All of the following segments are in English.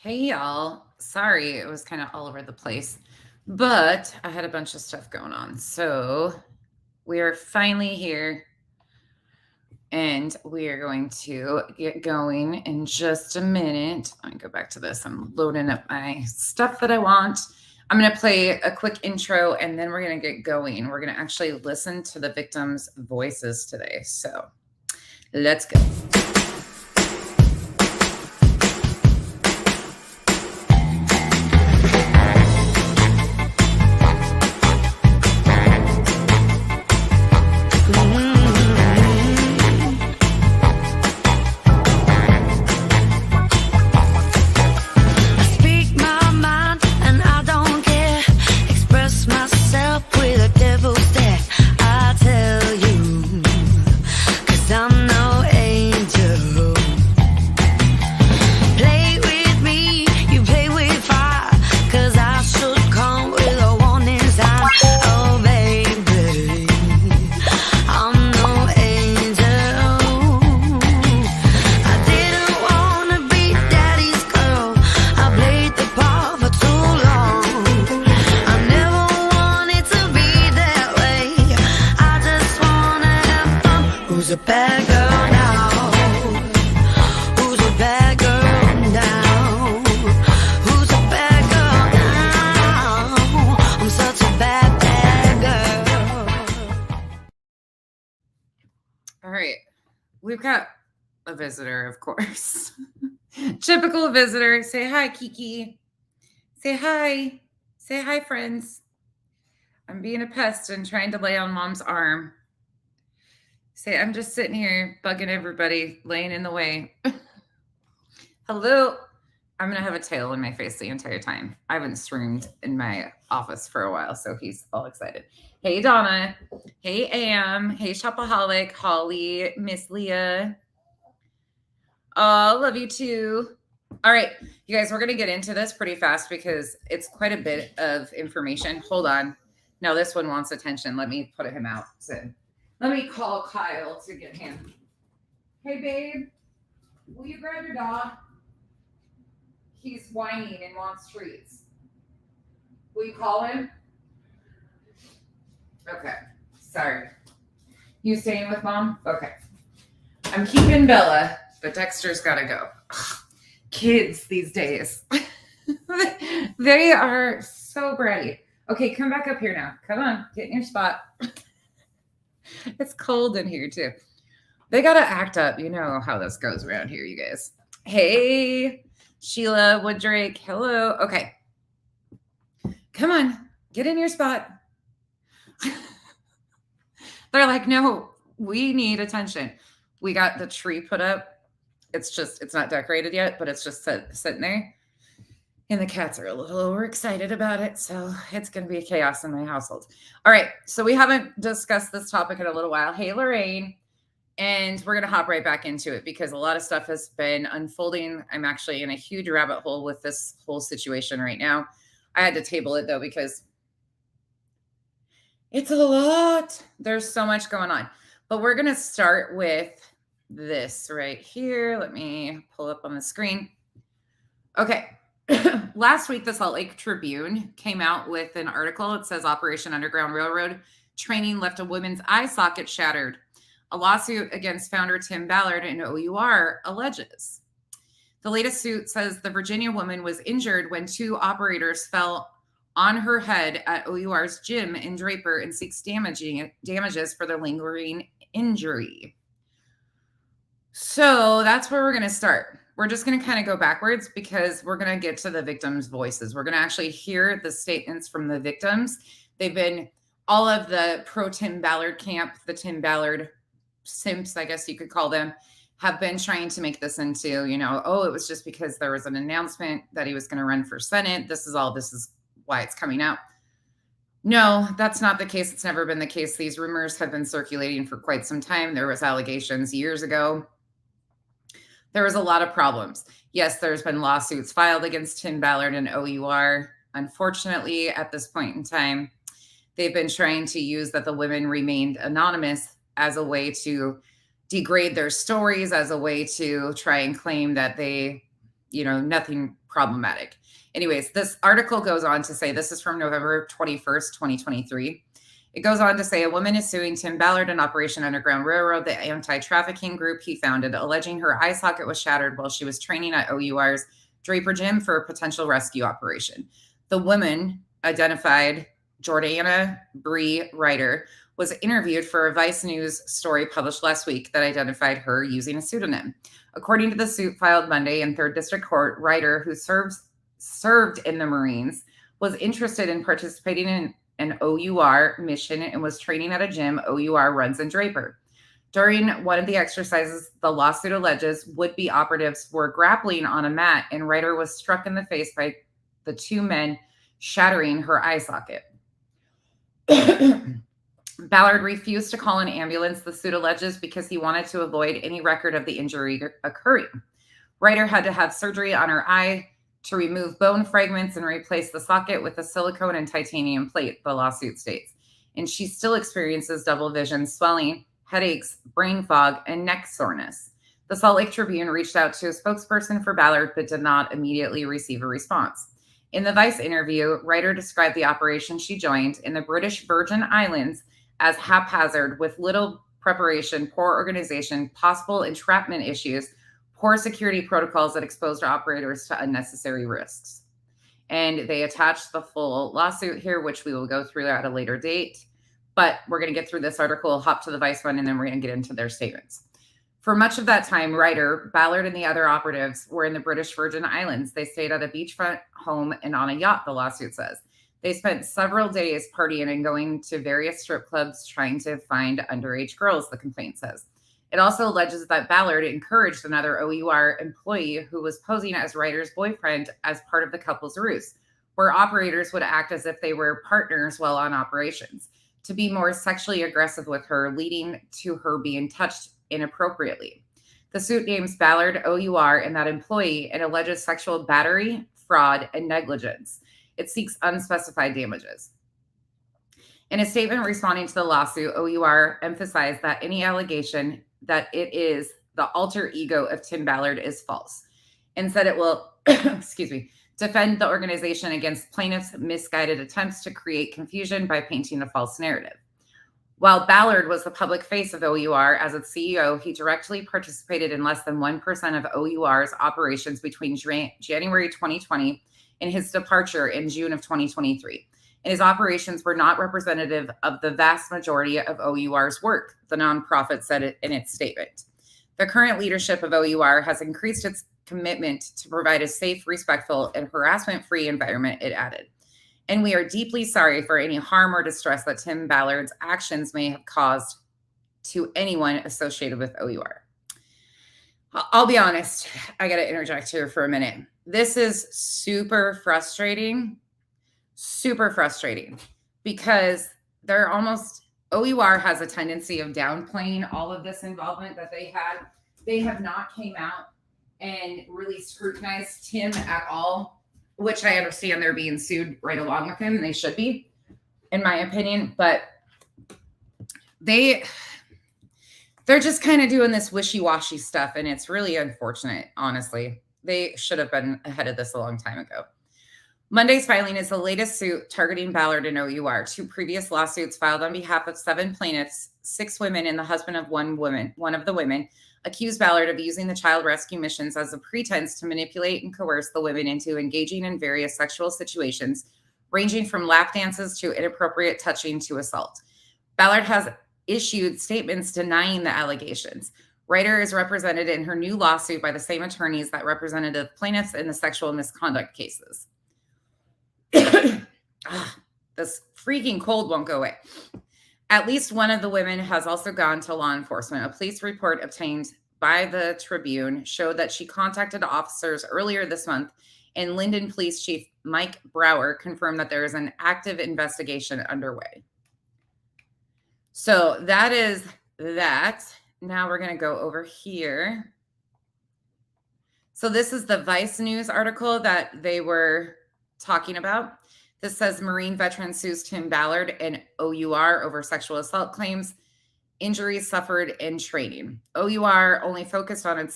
Hey y'all. Sorry, it was kind of all over the place, but I had a bunch of stuff going on. So we are finally here and we are going to get going in just a minute. Let me go back to this. I'm loading up my stuff that I want. I'm going to play a quick intro and then we're going to get going. We're going to actually listen to the victims' voices today. So let's go. We've got a visitor, of course. Typical visitor. Say hi, Kiki. Say hi. Say hi, friends. I'm being a pest and trying to lay on mom's arm. Say, I'm just sitting here bugging everybody, laying in the way. Hello. I'm going to have a tail in my face the entire time. I haven't streamed in my office for a while, so he's all excited. Hey, Donna. Hey, Am. Hey, Shopaholic. Holly. Miss Leah. Oh, love you too. All right, you guys, we're going to get into this pretty fast because it's quite a bit of information. Hold on. Now this one wants attention. Let me put him out. So let me call Kyle to get him. Hey, babe. Will you grab your dog? He's whining and wants treats. Will you call him? Okay. Sorry. You staying with mom? Okay. I'm keeping Bella, but Dexter's got to go. Kids these days. They are so bratty. Okay, come back up here now. Come on, get in your spot. It's cold in here too. They got to act up. You know how this goes around here, you guys. Hey, Sheila Wooddrake. Hello. Okay. Come on, get in your spot. They're like, no, we need attention. We got the tree put up. It's not decorated yet, but it's just sitting there. And the cats are a little overexcited about it. So it's going to be a chaos in my household. All right. So we haven't discussed this topic in a little while. Hey, Lorraine. And we're going to hop right back into it because a lot of stuff has been unfolding. I'm actually in a huge rabbit hole with this whole situation right now. I had to table it though, because it's a lot. There's so much going on. But we're going to start with this right here. Let me pull up on the screen. Okay. Last week, the Salt Lake Tribune came out with an article. It says Operation Underground Railroad training left a woman's eye socket shattered. A lawsuit against founder Tim Ballard and OUR alleges. The latest suit says the Virginia woman was injured when two operators fell on her head at OUR's gym in Draper and seeks damages for the lingering injury. So that's where we're going to start. We're just going to kind of go backwards because we're going to get to the victims' voices. We're going to actually hear the statements from the victims. They've been all of the pro Tim Ballard camp, the Tim Ballard simps, I guess you could call them, have been trying to make this into, it was just because there was an announcement that he was going to run for Senate. This is why it's coming out. No, that's not the case. It's never been the case. These rumors have been circulating for quite some time. There was allegations years ago. There was a lot of problems. Yes, there's been lawsuits filed against Tim Ballard and OUR. Unfortunately, at this point in time, they've been trying to use that the women remained anonymous as a way to degrade their stories, as a way to try and claim that they nothing problematic. Anyways, this article goes on to say, this is from November 21st, 2023. It goes on to say a woman is suing Tim Ballard and Operation Underground Railroad, the anti-trafficking group he founded, alleging her eye socket was shattered while she was training at OUR's Draper Gym for a potential rescue operation. The woman, identified Jordana Bree Ryder, was interviewed for a Vice News story published last week that identified her using a pseudonym. According to the suit filed Monday in 3rd District Court, Ryder, who served in the Marines, was interested in participating in an OUR mission and was training at a gym OUR runs in Draper. During one of the exercises, the lawsuit alleges would-be operatives were grappling on a mat and Ryder was struck in the face by the two men, shattering her eye socket. Ballard refused to call an ambulance, the suit alleges, because he wanted to avoid any record of the injury occurring. Ryder had to have surgery on her eye to remove bone fragments and replace the socket with a silicone and titanium plate, the lawsuit states. And she still experiences double vision, swelling, headaches, brain fog, and neck soreness. The Salt Lake Tribune reached out to a spokesperson for Ballard, but did not immediately receive a response. In the Vice interview, Ryder described the operation she joined in the British Virgin Islands as haphazard, with little preparation, poor organization, possible entrapment issues, poor security protocols that exposed operators to unnecessary risks. And they attached the full lawsuit here, which we will go through at a later date. But we're going to get through this article, hop to the Vice one, and then we're going to get into their statements. For much of that time, Ryder, Ballard, and the other operatives were in the British Virgin Islands. They stayed at a beachfront home and on a yacht, the lawsuit says. They spent several days partying and going to various strip clubs trying to find underage girls, the complaint says. It also alleges that Ballard encouraged another OUR employee who was posing as Ryder's boyfriend as part of the couple's ruse, where operators would act as if they were partners while on operations, to be more sexually aggressive with her, leading to her being touched inappropriately. The suit names Ballard, OUR, and that employee and alleges sexual battery, fraud, and negligence. It seeks unspecified damages. In a statement responding to the lawsuit, OUR emphasized that any allegation that it is the alter ego of Tim Ballard is false, and said it will, defend the organization against plaintiffs' misguided attempts to create confusion by painting a false narrative. While Ballard was the public face of OUR as its CEO, he directly participated in less than 1% of OUR's operations between January 2020 and his departure in June of 2023. And his operations were not representative of the vast majority of OUR's work, the nonprofit said in its statement. The current leadership of OUR has increased its commitment to provide a safe, respectful, and harassment-free environment, it added. And we are deeply sorry for any harm or distress that Tim Ballard's actions may have caused to anyone associated with OUR. I'll be honest, I got to interject here for a minute. This is super frustrating because OUR has a tendency of downplaying all of this involvement that they had. They have not came out and really scrutinized Tim at all, which I understand they're being sued right along with him. They should be, in my opinion, but they're just kind of doing this wishy-washy stuff, and it's really unfortunate, honestly. They should have been ahead of this a long time ago. Monday's filing is the latest suit targeting Ballard and OUR. 2 previous lawsuits filed on behalf of 7 plaintiffs, 6 women and the husband of one of the women, accused Ballard of using the child rescue missions as a pretense to manipulate and coerce the women into engaging in various sexual situations, ranging from lap dances to inappropriate touching to assault. Ballard has issued statements denying the allegations. Ryder is represented in her new lawsuit by the same attorneys that represented the plaintiffs in the sexual misconduct cases. This freaking cold won't go away. At least one of the women has also gone to law enforcement. A police report obtained by the Tribune showed that she contacted officers earlier this month, and Linden Police Chief Mike Brower confirmed that there is an active investigation underway. So that is that. Now we're going to go over here. So this is the Vice News article that they were talking about. This says Marine veteran sues Tim Ballard and OUR over sexual assault claims, injuries suffered in training. OUR only focused on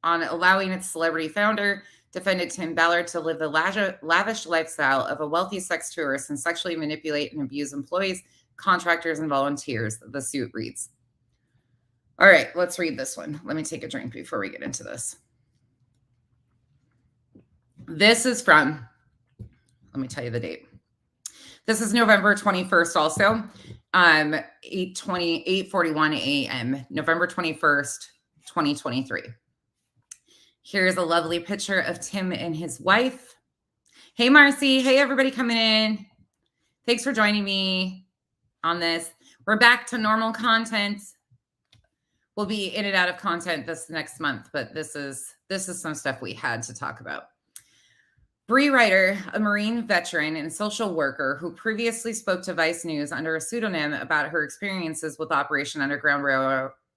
allowing its celebrity founder, defended Tim Ballard to live the lavish lifestyle of a wealthy sex tourist and sexually manipulate and abuse employees, contractors, and volunteers, the suit reads. All right, let's read this one. Let me take a drink before we get into this. This is from, let me tell you the date. This is November 21st also, 8:41 a.m., November 21st, 2023. Here's a lovely picture of Tim and his wife. Hey, Marcy. Hey, everybody coming in. Thanks for joining me on this. We're back to normal content. We'll be in and out of content this next month, but this is some stuff we had to talk about. Bree Ryder, a Marine veteran and social worker who previously spoke to Vice News under a pseudonym about her experiences with Operation Underground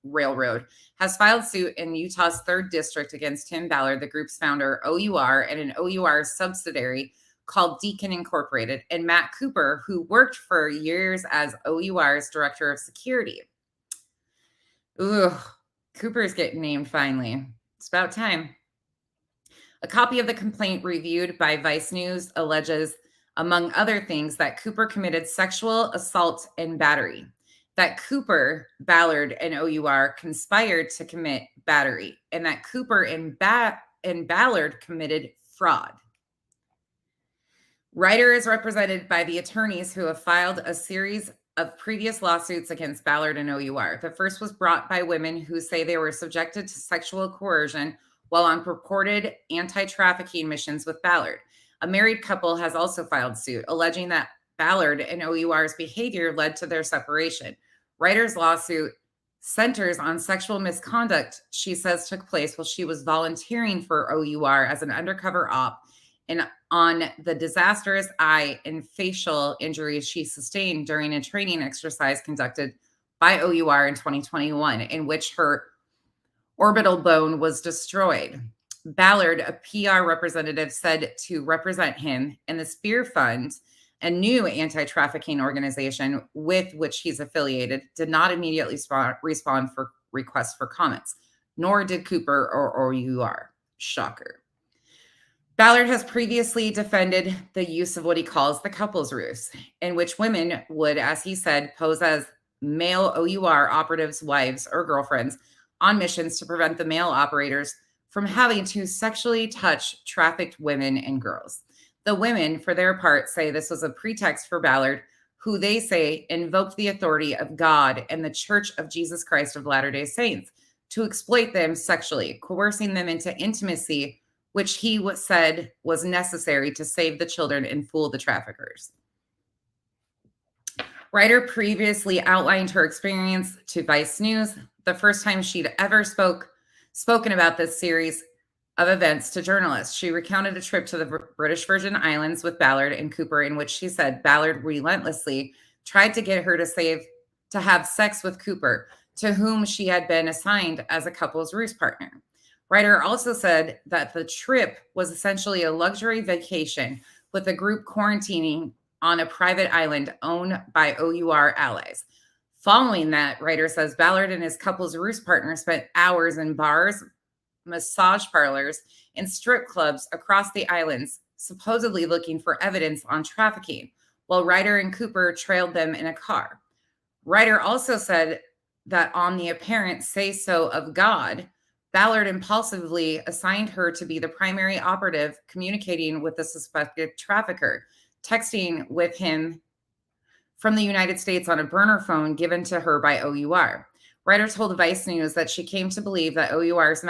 Railroad, has filed suit in Utah's 3rd District against Tim Ballard, the group's founder, OUR, and an OUR subsidiary called Deacon Incorporated, and Matt Cooper, who worked for years as OUR's Director of Security. Ooh, Cooper's getting named finally. It's about time. A copy of the complaint reviewed by Vice News alleges, among other things, that Cooper committed sexual assault and battery, that Cooper, Ballard, and OUR conspired to commit battery, and that Cooper and Ballard committed fraud. Ryder is represented by the attorneys who have filed a series of previous lawsuits against Ballard and OUR. The first was brought by women who say they were subjected to sexual coercion while on purported anti-trafficking missions with Ballard. A married couple has also filed suit, alleging that Ballard and OUR's behavior led to their separation. Ryder's lawsuit centers on sexual misconduct she says took place while she was volunteering for OUR as an undercover op, and on the disastrous eye and facial injuries she sustained during a training exercise conducted by OUR in 2021, in which her orbital bone was destroyed. Ballard, a PR representative, said to represent him and the Spear Fund, a new anti-trafficking organization with which he's affiliated, did not immediately respond for requests for comments, nor did Cooper or OUR. Shocker. Ballard has previously defended the use of what he calls the couples ruse, in which women would, as he said, pose as male OUR operatives' wives or girlfriends on missions to prevent the male operators from having to sexually touch trafficked women and girls. The women, for their part, say this was a pretext for Ballard, who they say invoked the authority of God and the Church of Jesus Christ of Latter-day Saints to exploit them sexually, coercing them into intimacy, which he said was necessary to save the children and fool the traffickers. Ryder previously outlined her experience to Vice News, the first time she'd ever spoken about this series of events to journalists. She recounted a trip to the British Virgin Islands with Ballard and Cooper, in which she said Ballard relentlessly tried to get her to have sex with Cooper, to whom she had been assigned as a couple's ruse partner. Ryder also said that the trip was essentially a luxury vacation, with the group quarantining on a private island owned by OUR allies. Following that, Ryder says Ballard and his couple's ruse partner spent hours in bars, massage parlors, and strip clubs across the islands, supposedly looking for evidence on trafficking, while Ryder and Cooper trailed them in a car. Ryder also said that on the apparent say-so of God, Ballard impulsively assigned her to be the primary operative communicating with the suspected trafficker, texting with him from the United States on a burner phone given to her by OUR. Ryder told Vice News that she came to believe that OUR's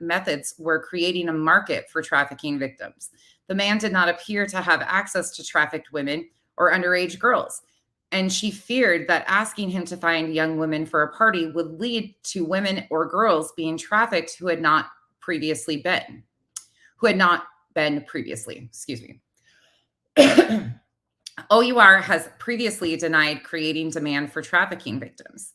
methods were creating a market for trafficking victims. The man did not appear to have access to trafficked women or underage girls, and she feared that asking him to find young women for a party would lead to women or girls being trafficked who had not been previously, excuse me. OUR has previously denied creating demand for trafficking victims.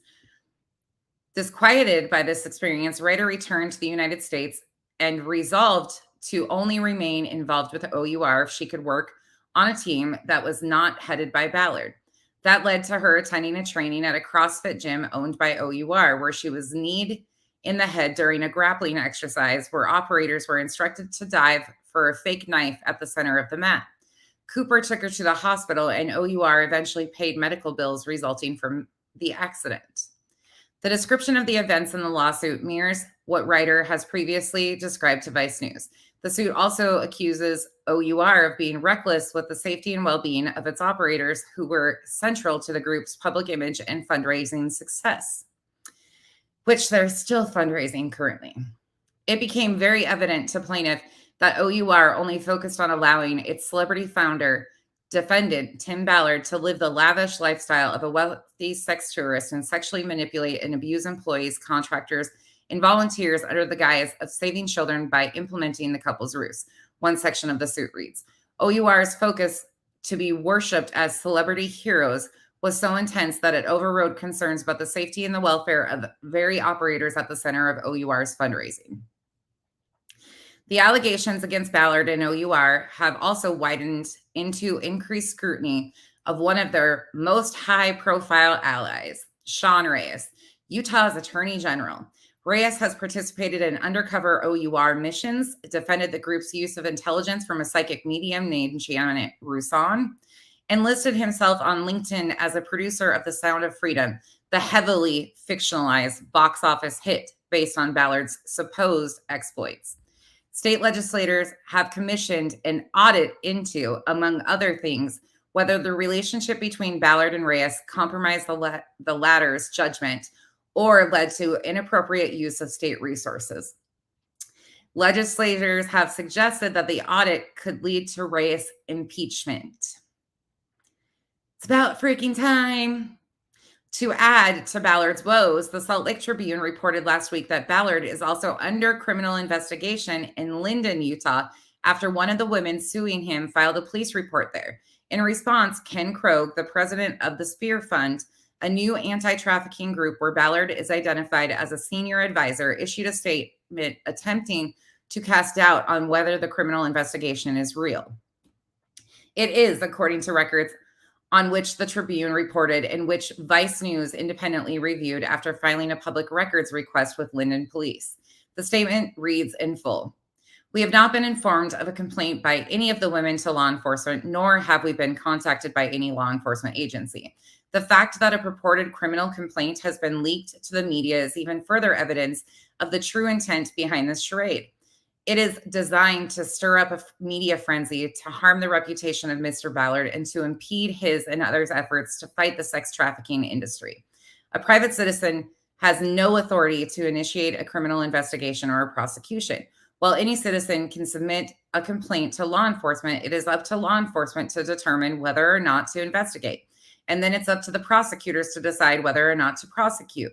Disquieted by this experience, Ryder returned to the United States and resolved to only remain involved with OUR if she could work on a team that was not headed by Ballard. That led to her attending a training at a CrossFit gym owned by OUR, where she was kneed in the head during a grappling exercise where operators were instructed to dive for a fake knife at the center of the mat. Cooper took her to the hospital, and OUR eventually paid medical bills resulting from the accident. The description of the events in the lawsuit mirrors what Ryder has previously described to Vice News. The suit also accuses OUR of being reckless with the safety and well-being of its operators, who were central to the group's public image and fundraising success, which they're still fundraising currently. It became very evident to plaintiff that OUR only focused on allowing its celebrity founder, defendant Tim Ballard, to live the lavish lifestyle of a wealthy sex tourist and sexually manipulate and abuse employees, contractors, and volunteers under the guise of saving children by implementing the couple's ruse. One section of the suit reads, OUR's focus to be worshipped as celebrity heroes was so intense that it overrode concerns about the safety and the welfare of very operators at the center of OUR's fundraising. The allegations against Ballard and OUR have also widened into increased scrutiny of one of their most high-profile allies, Sean Reyes, Utah's Attorney General. Reyes has participated in undercover OUR missions, defended the group's use of intelligence from a psychic medium named Janet Rousson, and listed himself on LinkedIn as a producer of The Sound of Freedom, the heavily fictionalized box office hit based on Ballard's supposed exploits. State legislators have commissioned an audit into, among other things, whether the relationship between Ballard and Reyes compromised the latter's judgment or led to inappropriate use of state resources. Legislators have suggested that the audit could lead to Reyes' impeachment. It's about freaking time. To add to Ballard's woes, the Salt Lake Tribune reported last week that Ballard is also under criminal investigation in Linden, Utah, after one of the women suing him filed a police report there. In response, Ken Krogh, the president of the Spear Fund, a new anti-trafficking group where Ballard is identified as a senior advisor, issued a statement attempting to cast doubt on whether the criminal investigation is real. It is, according to records on which the Tribune reported and which Vice News independently reviewed after filing a public records request with Linden Police. The statement reads in full, "We have not been informed of a complaint by any of the women to law enforcement, nor have we been contacted by any law enforcement agency. The fact that a purported criminal complaint has been leaked to the media is even further evidence of the true intent behind this charade. It is designed to stir up a media frenzy, to harm the reputation of Mr. Ballard, and to impede his and others' efforts to fight the sex trafficking industry. A private citizen has no authority to initiate a criminal investigation or a prosecution. While any citizen can submit a complaint to law enforcement, it is up to law enforcement to determine whether or not to investigate. And then it's up to the prosecutors to decide whether or not to prosecute.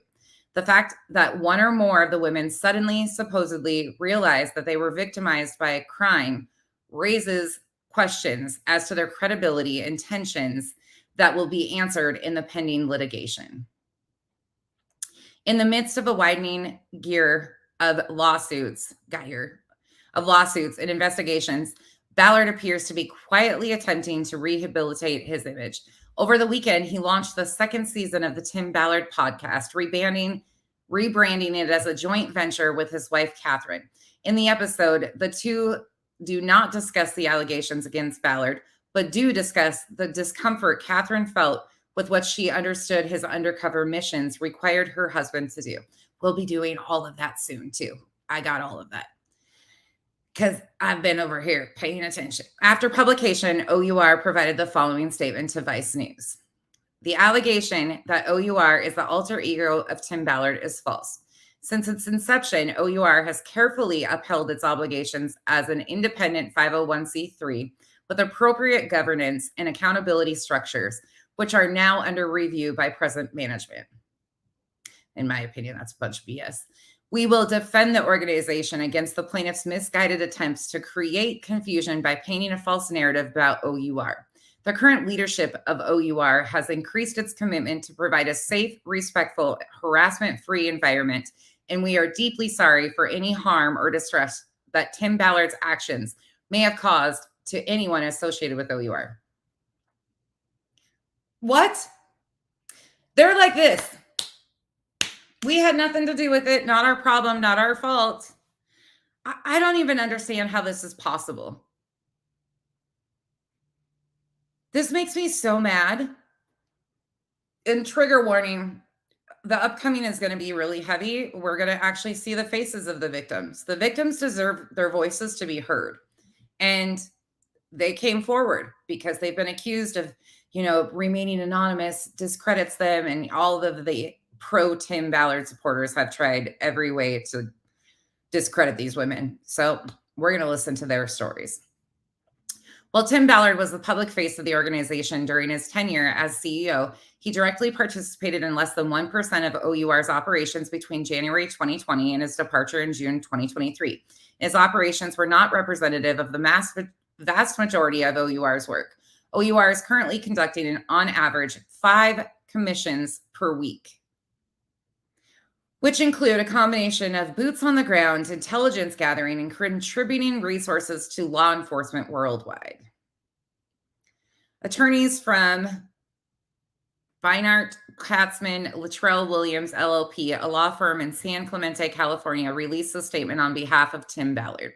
The fact that one or more of the women suddenly, supposedly realized that they were victimized by a crime raises questions as to their credibility and tensions that will be answered in the pending litigation." In the midst of a widening gear of lawsuits and investigations, Ballard appears to be quietly attempting to rehabilitate his image. Over the weekend, he launched the second season of the Tim Ballard podcast, rebranding it as a joint venture with his wife, Catherine. In the episode, the two do not discuss the allegations against Ballard, but do discuss the discomfort Catherine felt with what she understood his undercover missions required her husband to do. We'll be doing all of that soon, too. I got all of that, because I've been over here paying attention. After publication, OUR provided the following statement to Vice News. The allegation that OUR is the alter ego of Tim Ballard is false. Since its inception, OUR has carefully upheld its obligations as an independent 501c3 with appropriate governance and accountability structures, which are now under review by present management. In my opinion, that's a bunch of BS. We will defend the organization against the plaintiff's misguided attempts to create confusion by painting a false narrative about OUR. The current leadership of OUR has increased its commitment to provide a safe, respectful, harassment-free environment, and we are deeply sorry for any harm or distress that Tim Ballard's actions may have caused to anyone associated with OUR. What? They're like this. We had nothing to do with it. Not our problem, not our fault. I don't even understand how this is possible. This makes me so mad. And trigger warning, the upcoming is going to be really heavy. We're going to actually see the faces of the victims. The victims deserve their voices to be heard. And they came forward because they've been accused of, remaining anonymous, discredits them. And all of the pro Tim Ballard supporters have tried every way to discredit these women. So we're going to listen to their stories. While Tim Ballard was the public face of the organization during his tenure as CEO, he directly participated in less than 1% of OUR's operations between January 2020 and his departure in June 2023. His operations were not representative of the vast majority of OUR's work. OUR is currently conducting, on average, 5 commissions per week, which include a combination of boots on the ground, intelligence gathering, and contributing resources to law enforcement worldwide. Attorneys from Beinart, Katzman, Luttrell Williams, LLP, a law firm in San Clemente, California, released a statement on behalf of Tim Ballard.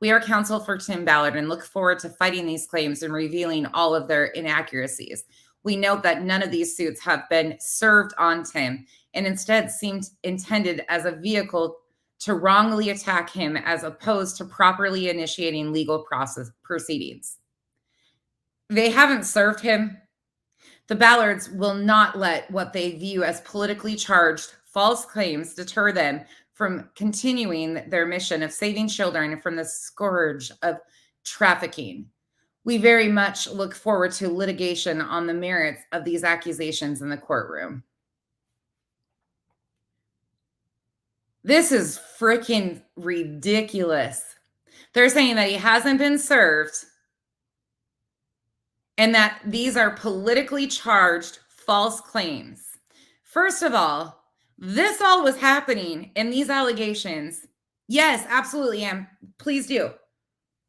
We are counsel for Tim Ballard and look forward to fighting these claims and revealing all of their inaccuracies. We note that none of these suits have been served on Tim and instead seemed intended as a vehicle to wrongly attack him as opposed to properly initiating legal proceedings. They haven't served him. The Ballards will not let what they view as politically charged false claims deter them from continuing their mission of saving children from the scourge of trafficking. We very much look forward to litigation on the merits of these accusations in the courtroom. This is freaking ridiculous. They're saying that he hasn't been served and that these are politically charged false claims. First of all, this all was happening in these allegations. Yes, absolutely, Em. Please do.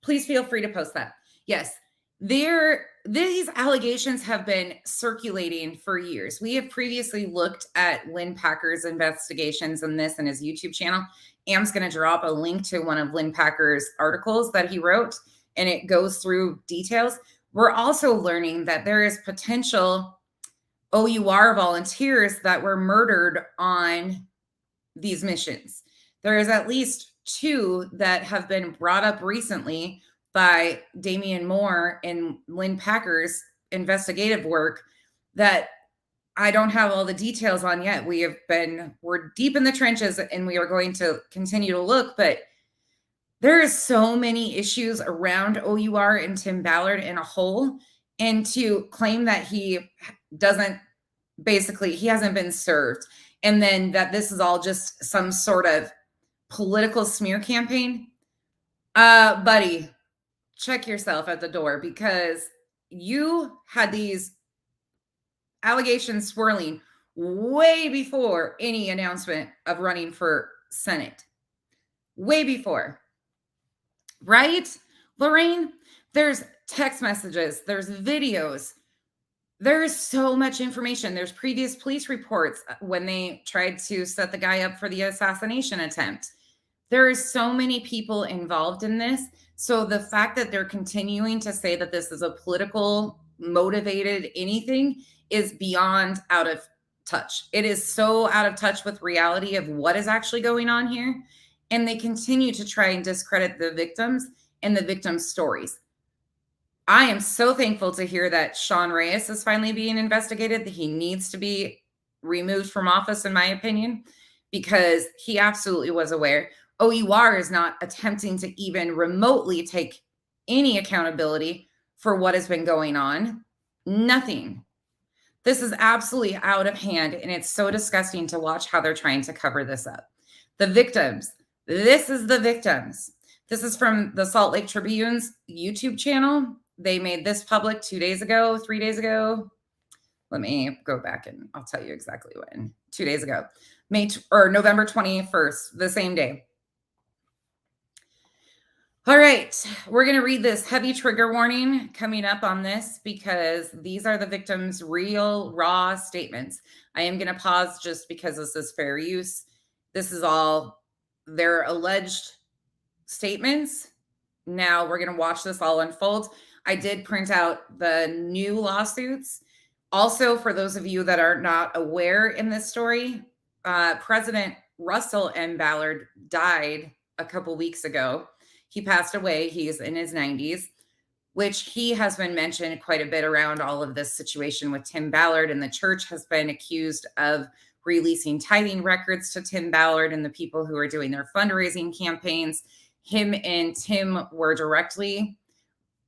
Please feel free to post that. Yes, these allegations have been circulating for years. We have previously looked at Lynn Packer's investigations on this and his YouTube channel. Am's going to drop a link to one of Lynn Packer's articles that he wrote, and it goes through details. We're also learning that there is potential OUR volunteers that were murdered on these missions. There is at least 2 that have been brought up recently by Damian Moore and Lynn Packer's investigative work that I don't have all the details on yet. We're deep in the trenches and we are going to continue to look, but there is so many issues around OUR and Tim Ballard in a whole, and to claim that he hasn't been served, and then that this is all just some sort of political smear campaign. Buddy, check yourself at the door, because you had these allegations swirling way before any announcement of running for Senate. Way before. Right, Lorraine? There's text messages, there's videos, there's so much information. There's previous police reports when they tried to set the guy up for the assassination attempt. There are so many people involved in this. So the fact that they're continuing to say that this is a political motivated anything is beyond out of touch. It is so out of touch with reality of what is actually going on here. And they continue to try and discredit the victims and the victims' stories. I am so thankful to hear that Sean Reyes is finally being investigated, that he needs to be removed from office, in my opinion, because he absolutely was aware. OUR is not attempting to even remotely take any accountability for what has been going on. Nothing. This is absolutely out of hand, and it's so disgusting to watch how they're trying to cover this up. The victims. This is the victims. This is from the Salt Lake Tribune's YouTube channel. They made this public 3 days ago. Let me go back and I'll tell you exactly when. 2 days ago. November 21st, the same day. All right, we're going to read this heavy trigger warning coming up on this, because these are the victims' real, raw statements. I am going to pause just because this is fair use. This is all their alleged statements. Now we're going to watch this all unfold. I did print out the new lawsuits. Also, for those of you that are not aware in this story, President Russell M. Ballard died a couple weeks ago. He passed away. He's in his 90s, which he has been mentioned quite a bit around all of this situation with Tim Ballard, and the church has been accused of releasing tithing records to Tim Ballard and the people who are doing their fundraising campaigns. Him and Tim were directly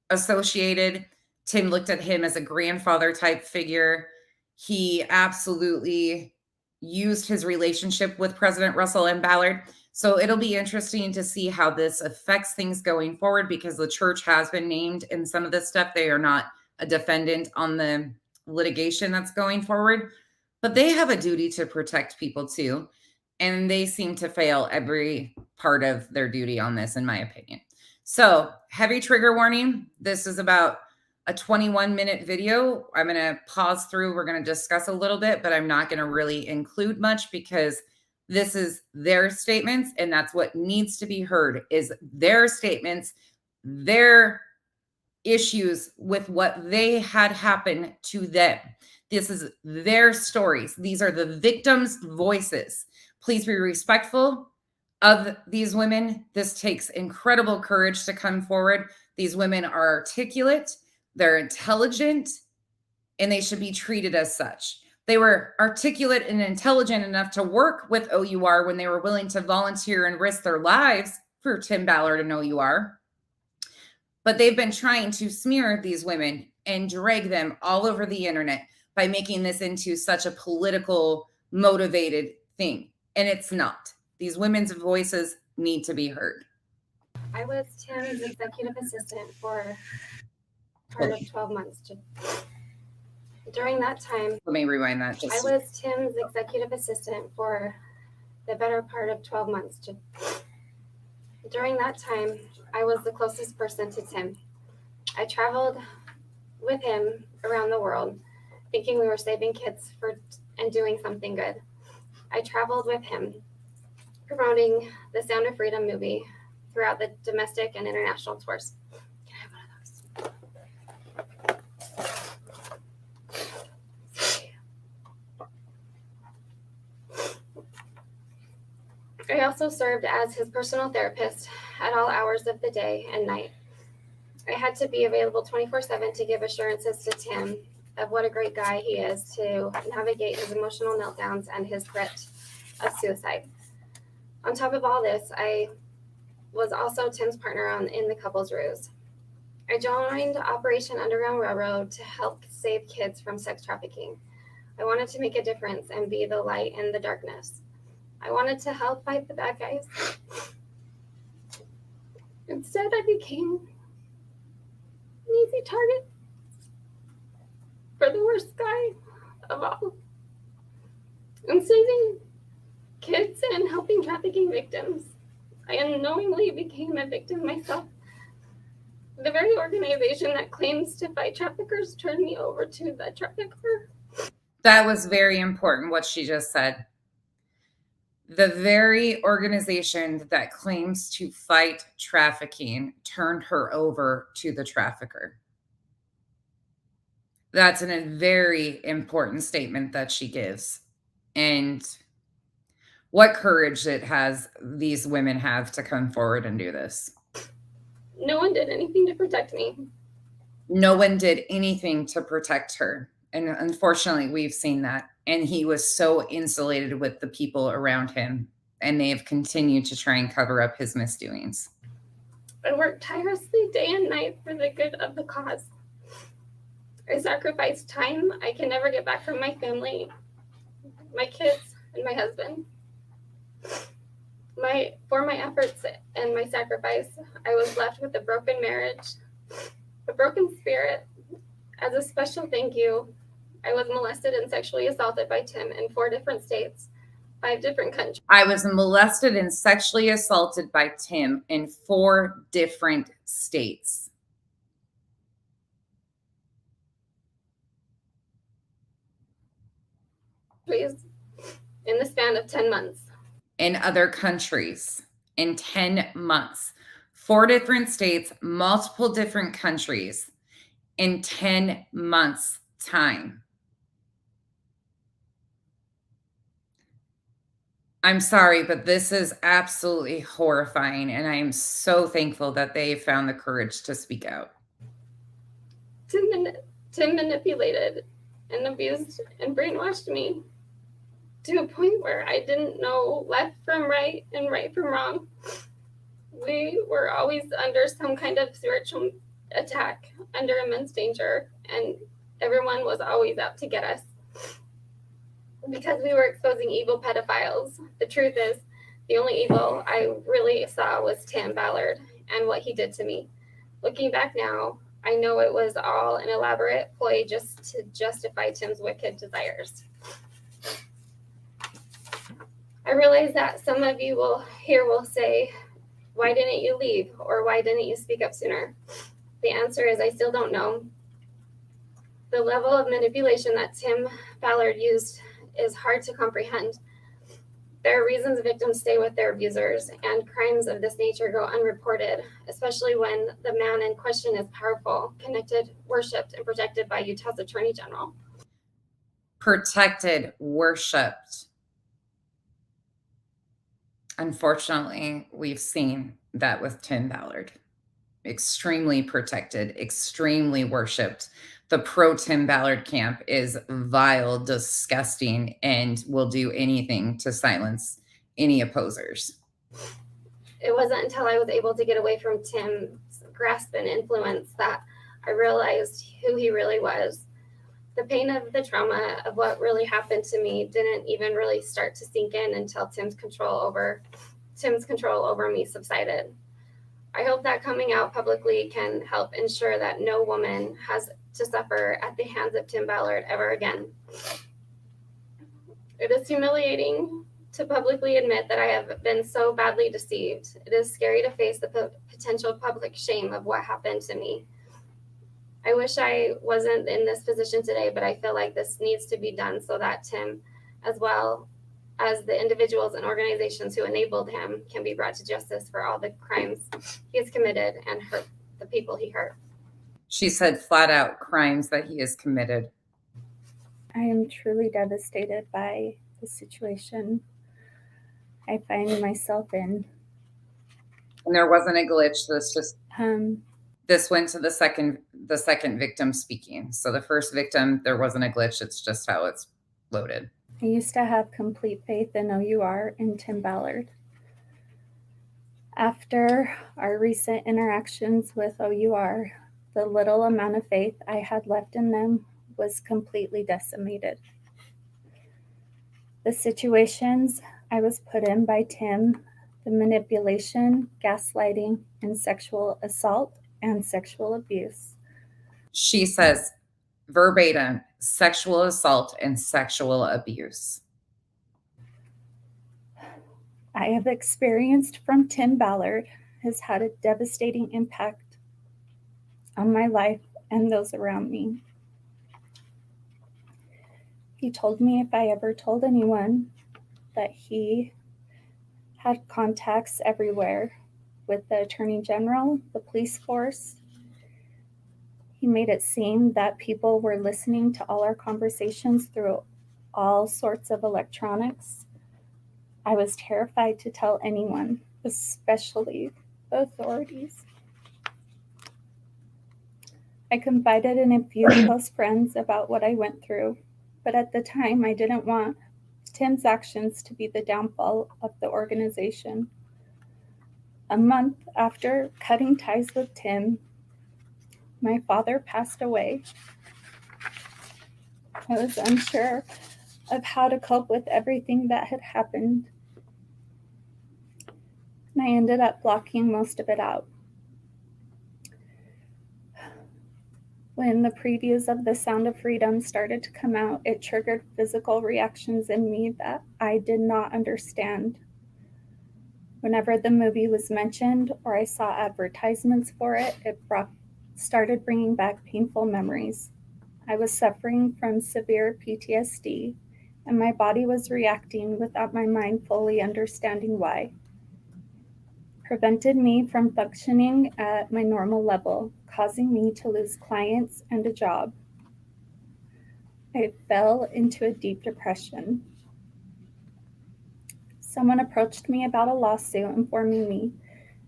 associated. Tim looked at him as a grandfather type figure. He absolutely used his relationship with President Russell M. Ballard. So it'll be interesting to see how this affects things going forward, because the church has been named in some of this stuff. They are not a defendant on the litigation that's going forward, but they have a duty to protect people too. And they seem to fail every part of their duty on this, in my opinion. So, heavy trigger warning. This is about a 21-minute video. I'm going to pause through. We're going to discuss a little bit, but I'm not going to really include much, because this is their statements, and that's what needs to be heard, is their statements, their issues with what they had happen to them. This is their stories. These are the victims' voices. Please be respectful of these women. This takes incredible courage to come forward. These women are articulate, they're intelligent, and they should be treated as such. They were articulate and intelligent enough to work with OUR when they were willing to volunteer and risk their lives for Tim Ballard and OUR. But they've been trying to smear these women and drag them all over the internet by making this into such a political motivated thing. And it's not. These women's voices need to be heard. I was Tim's executive assistant for part of 12 months. During that time, let me rewind that. I was Tim's executive assistant for the better part of 12 months. During that time, I was the closest person to Tim. I traveled with him around the world, thinking we were saving kids and doing something good. I traveled with him, promoting the Sound of Freedom movie throughout the domestic and international tours. Can I have one of those? I also served as his personal therapist at all hours of the day and night. I had to be available 24/7 to give assurances to Tim of what a great guy he is to navigate his emotional meltdowns and his threat of suicide. On top of all this, I was also Tim's partner in the couple's ruse. I joined Operation Underground Railroad to help save kids from sex trafficking. I wanted to make a difference and be the light in the darkness. I wanted to help fight the bad guys. Instead, I became an easy target for the worst guy of all. In saving kids and helping trafficking victims, I unknowingly became a victim myself. The very organization that claims to fight traffickers turned me over to the trafficker. That was very important, what she just said. The very organization that claims to fight trafficking turned her over to the trafficker. That's a very important statement that she gives. And what courage it has these women have to come forward and do this. No one did anything to protect me. No one did anything to protect her. And unfortunately, we've seen that. And he was so insulated with the people around him. And they have continued to try and cover up his misdoings. I worked tirelessly day and night for the good of the cause. I sacrificed time I can never get back from my family, my kids, and my husband. For my efforts and my sacrifice, I was left with a broken marriage, a broken spirit. As a special thank you, I was molested and sexually assaulted by Tim in 4 different states, 5 different countries. I was molested and sexually assaulted by Tim in 4 different states. In the span of 10 months. In other countries in 10 months. 4 different states, multiple different countries in 10 months' time. I'm sorry, but this is absolutely horrifying, and I am so thankful that they found the courage to speak out. Tim manipulated and abused and brainwashed me to a point where I didn't know left from right and right from wrong. We were always under some kind of spiritual attack, under immense danger, and everyone was always out to get us because we were exposing evil pedophiles. The truth is, the only evil I really saw was Tim Ballard and what he did to me. Looking back now, I know it was all an elaborate ploy just to justify Tim's wicked desires. I realize that some of you will say, why didn't you leave? Or why didn't you speak up sooner? The answer is I still don't know. The level of manipulation that Tim Ballard used is hard to comprehend. There are reasons victims stay with their abusers, and crimes of this nature go unreported, especially when the man in question is powerful, connected, worshipped, and protected by Utah's Attorney General. Protected, worshipped. Unfortunately, we've seen that with Tim Ballard. Extremely protected, extremely worshipped. The pro Tim Ballard camp is vile, disgusting, and will do anything to silence any opposers. It wasn't until I was able to get away from Tim's grasp and influence that I realized who he really was. The pain of the trauma of what really happened to me didn't even really start to sink in until Tim's control over me subsided. I hope that coming out publicly can help ensure that no woman has to suffer at the hands of Tim Ballard ever again. It is humiliating to publicly admit that I have been so badly deceived. It is scary to face the potential public shame of what happened to me. I wish I wasn't in this position today, but I feel like this needs to be done so that Tim, as well as the individuals and organizations who enabled him, can be brought to justice for all the crimes he has committed and hurt the people he hurt. She said flat out crimes that he has committed. I am truly devastated by the situation I find myself in. And there wasn't a glitch. This went to the second victim speaking. So the first victim, there wasn't a glitch. It's just how it's loaded. I used to have complete faith in OUR and Tim Ballard. After our recent interactions with OUR, the little amount of faith I had left in them was completely decimated. The situations I was put in by Tim, the manipulation, gaslighting, and sexual assault and sexual abuse. She says verbatim, sexual assault and sexual abuse. I have experienced from Tim Ballard has had a devastating impact on my life and those around me. He told me if I ever told anyone that he had contacts everywhere with the Attorney General, the police force. He made it seem that people were listening to all our conversations through all sorts of electronics. I was terrified to tell anyone, especially the authorities. I confided in a few close friends about what I went through, but at the time I didn't want Tim's actions to be the downfall of the organization. A month after cutting ties with Tim, my father passed away. I was unsure of how to cope with everything that had happened, and I ended up blocking most of it out. When the previews of The Sound of Freedom started to come out, it triggered physical reactions in me that I did not understand. Whenever the movie was mentioned or I saw advertisements for it, it started bringing back painful memories. I was suffering from severe PTSD, and my body was reacting without my mind fully understanding why. prevented me from functioning at my normal level, causing me to lose clients and a job. I fell into a deep depression. Someone approached me about a lawsuit informing me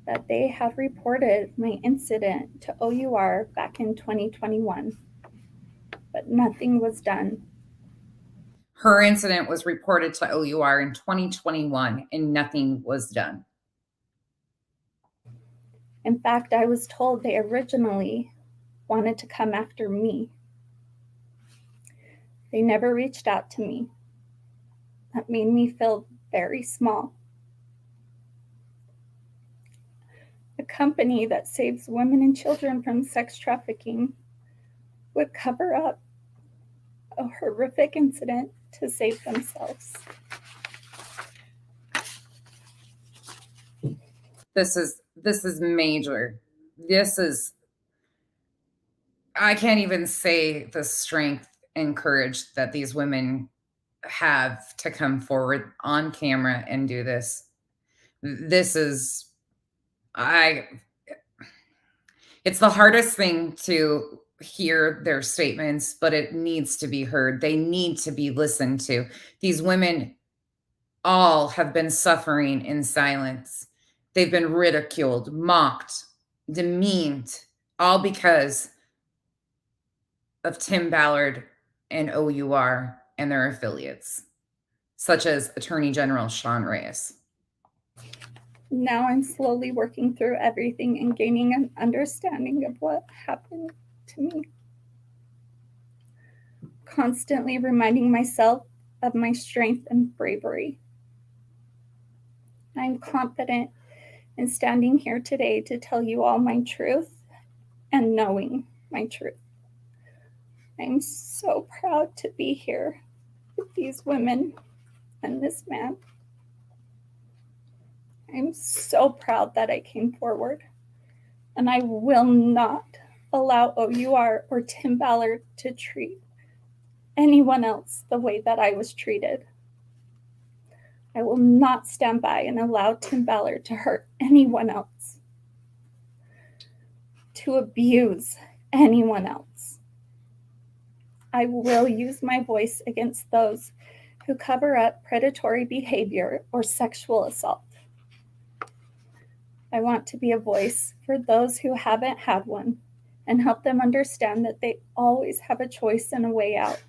that they had reported my incident to OUR back in 2021, but nothing was done. Her incident was reported to OUR in 2021 and nothing was done. In fact, I was told they originally wanted to come after me. They never reached out to me. That made me feel very small. A company that saves women and children from sex trafficking would cover up a horrific incident to save themselves. This is major. I can't even say the strength and courage that these women have to come forward on camera and do this. It's the hardest thing to hear their statements, but it needs to be heard. They need to be listened to. These women all have been suffering in silence. They've been ridiculed, mocked, demeaned, all because of Tim Ballard and OUR and their affiliates, such as Attorney General Sean Reyes. Now I'm slowly working through everything and gaining an understanding of what happened to me. Constantly reminding myself of my strength and bravery. I'm confident in standing here today to tell you all my truth and knowing my truth. I'm so proud to be here with these women and this man. I'm so proud that I came forward, and I will not allow OUR or Tim Ballard to treat anyone else the way that I was treated. I will not stand by and allow Tim Ballard to hurt anyone else, to abuse anyone else. I will use my voice against those who cover up predatory behavior or sexual assault. I want to be a voice for those who haven't had one and help them understand that they always have a choice and a way out.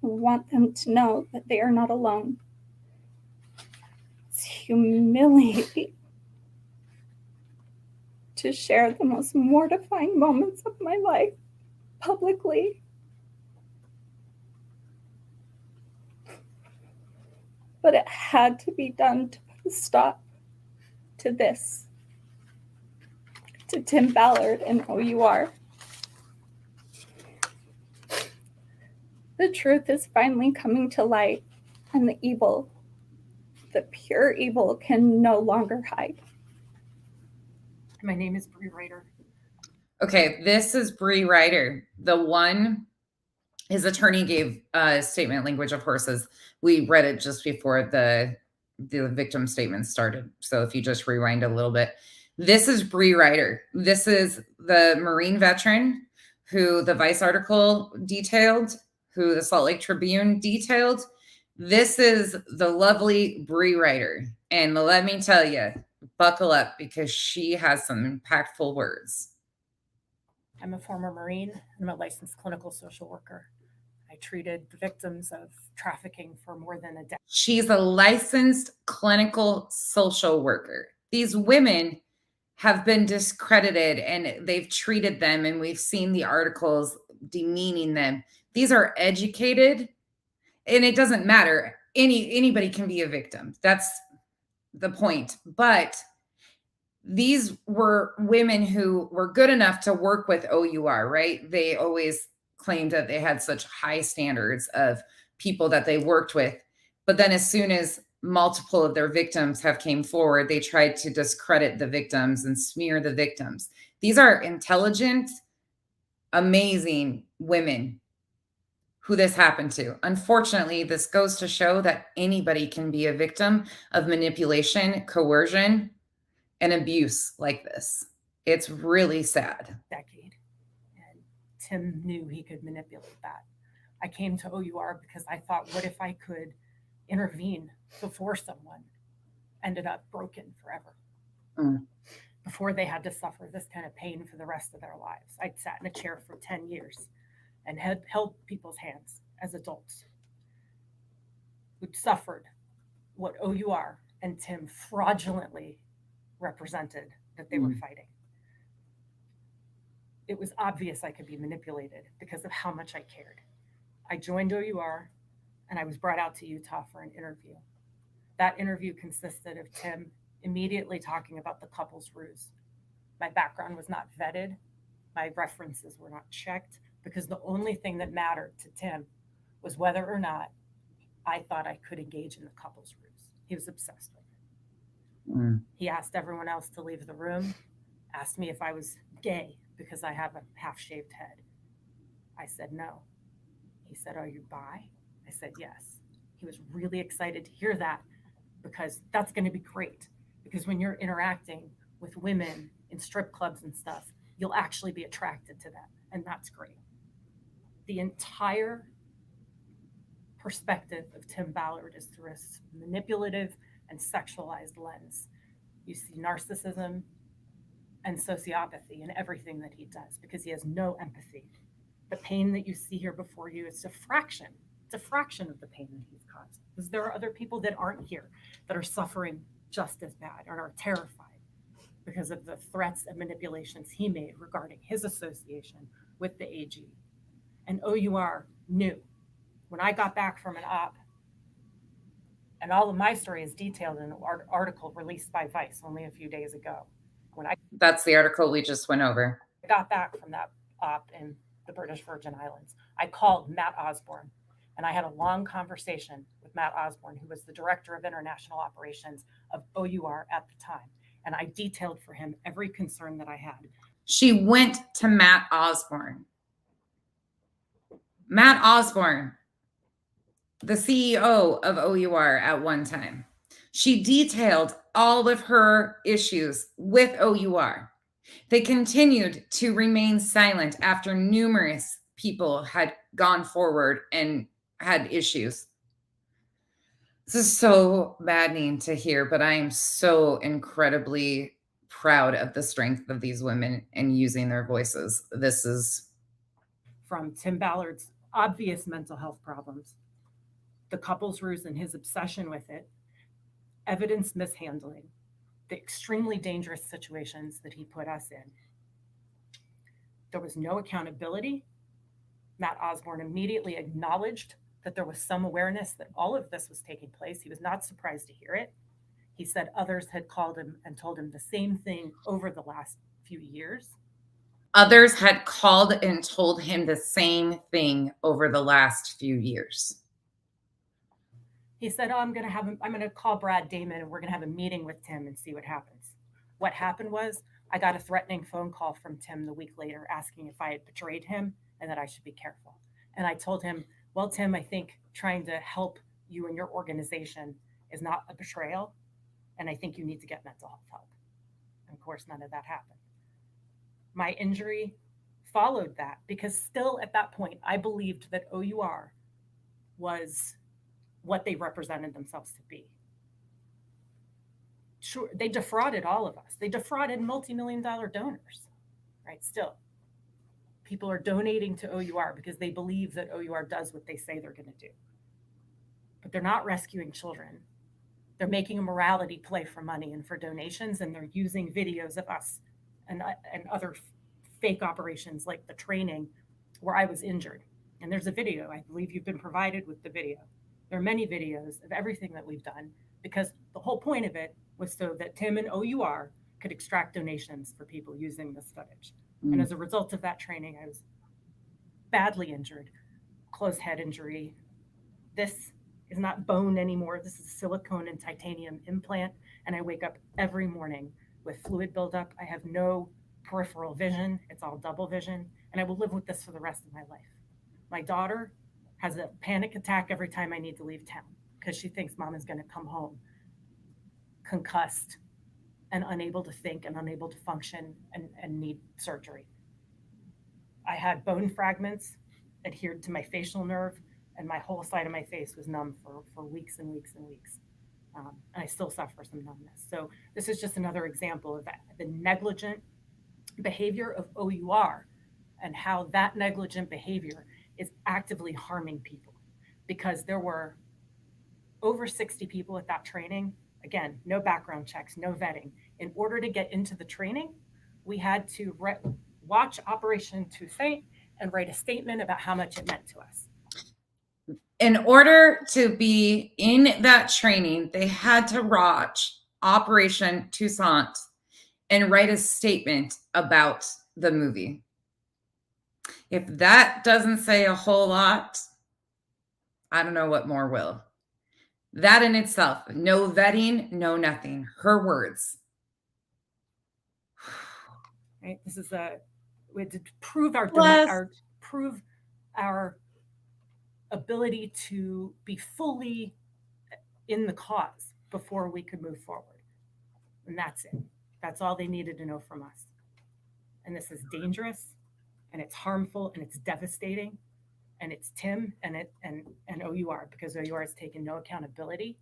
I want them to know that they are not alone. It's humiliating to share the most mortifying moments of my life publicly. But it had to be done to put a stop to this, to Tim Ballard and OUR. The truth is finally coming to light, and the evil, the pure evil, can no longer hide. My name is Bree Ryder. Okay, this is Bree Ryder, the one his attorney gave a statement language of horses. We read it just before the victim statement started. So if you just rewind a little bit, this is Bree Ryder. This is the Marine veteran who the Vice article detailed, who the Salt Lake Tribune detailed. This is the lovely Bree Ryder. And let me tell you, buckle up because she has some impactful words. I'm a former Marine. I'm a licensed clinical social worker. I treated victims of trafficking for more than a decade. She's a licensed clinical social worker. These women have been discredited and they've treated them, and we've seen the articles demeaning them. These are educated, and it doesn't matter. Anybody can be a victim. That's the point. But these were women who were good enough to work with OUR, right? They always claimed that they had such high standards of people that they worked with. But then as soon as multiple of their victims have came forward, they tried to discredit the victims and smear the victims. These are intelligent, amazing women who this happened to. Unfortunately, this goes to show that anybody can be a victim of manipulation, coercion, and abuse like this. It's really sad. decade. And Tim knew he could manipulate that. I came to OUR because I thought, what if I could intervene before someone ended up broken forever? Mm. Before they had to suffer this kind of pain for the rest of their lives. I'd sat in a chair for 10 years and had held people's hands as adults who'd suffered what OUR and Tim fraudulently represented that they were fighting. It was obvious I could be manipulated because of how much I cared. I joined OUR and I was brought out to Utah for an interview. That interview consisted of Tim immediately talking about the couple's ruse. My background was not vetted. My references were not checked because the only thing that mattered to Tim was whether or not I thought I could engage in the couple's ruse. He was obsessed with it. Mm. He asked everyone else to leave the room, asked me if I was gay because I have a half-shaved head. I said no. He said, "Are you bi?" I said yes. He was really excited to hear that because that's going to be great. Because when you're interacting with women in strip clubs and stuff, you'll actually be attracted to them. And that's great. The entire perspective of Tim Ballard is through a manipulative and sexualized lens. You see narcissism and sociopathy in everything that he does because he has no empathy. The pain that you see here before you is a fraction. It's a fraction of the pain that he's caused. Because there are other people that aren't here that are suffering just as bad and are terrified because of the threats and manipulations he made regarding his association with the AG. And OUR knew. When I got back from an op, and all of my story is detailed in an article released by Vice only a few days ago. When I That's the article we just went over. got back from that op in the British Virgin Islands, I called Matt Osborne and I had a long conversation with Matt Osborne, who was the director of international operations of OUR at the time. And I detailed for him every concern that I had. She went to Matt Osborne. Matt Osborne, the CEO of OUR at one time. She detailed all of her issues with OUR. They continued to remain silent after numerous people had gone forward and had issues. This is so maddening to hear, but I am so incredibly proud of the strength of these women and using their voices. This is from Tim Ballard's obvious mental health problems, the couple's ruse and his obsession with it, evidence mishandling, the extremely dangerous situations that he put us in. There was no accountability. Matt Osborne immediately acknowledged that there was some awareness that all of this was taking place. He was not surprised to hear it. He said others had called him and told him the same thing over the last few years. Others had called and told him the same thing over the last few years. He said, "Oh, I'm going to call Brad Damon and we're going to have a meeting with Tim and see what happens." What happened was I got a threatening phone call from Tim the week later asking if I had betrayed him and that I should be careful. And I told him, "Well, Tim, I think trying to help you and your organization is not a betrayal. And I think you need to get mental health help." And of course, none of that happened. My injury followed that because still at that point, I believed that OUR was what they represented themselves to be. Sure, they defrauded all of us. They defrauded multi-million-dollar donors, right? Still, people are donating to OUR because they believe that OUR does what they say they're going to do. But they're not rescuing children. They're making a morality play for money and for donations, and they're using videos of us and other fake operations like the training where I was injured. And there's a video. I believe you've been provided with the video. There are many videos of everything that we've done because the whole point of it was so that Tim and OUR could extract donations for people using this footage. Mm. And as a result of that training, I was badly injured, closed head injury. This is not bone anymore. This is silicone and titanium implant. And I wake up every morning with fluid buildup. I have no peripheral vision. It's all double vision. And I will live with this for the rest of my life. My daughter has a panic attack every time I need to leave town because she thinks mom is going to come home concussed and unable to think and unable to function and need surgery. I had bone fragments adhered to my facial nerve, and my whole side of my face was numb for weeks and weeks and weeks. And I still suffer some numbness. So this is just another example of the negligent behavior of OUR and how that negligent behavior is actively harming people, because there were over 60 people at that training. Again, no background checks, no vetting. In order to get into the training, we had to watch Operation Toussaint and write a statement about how much it meant to us. In order to be in that training, they had to watch Operation Toussaint and write a statement about the movie. If that doesn't say a whole lot, I don't know what more will. That in itself, no vetting, no nothing. Her words. Right? This is we had to prove our ability to be fully in the cause before we could move forward. And that's it. That's all they needed to know from us. And this is dangerous, and it's harmful, and it's devastating, and it's Tim and OUR, because OUR has taken no accountability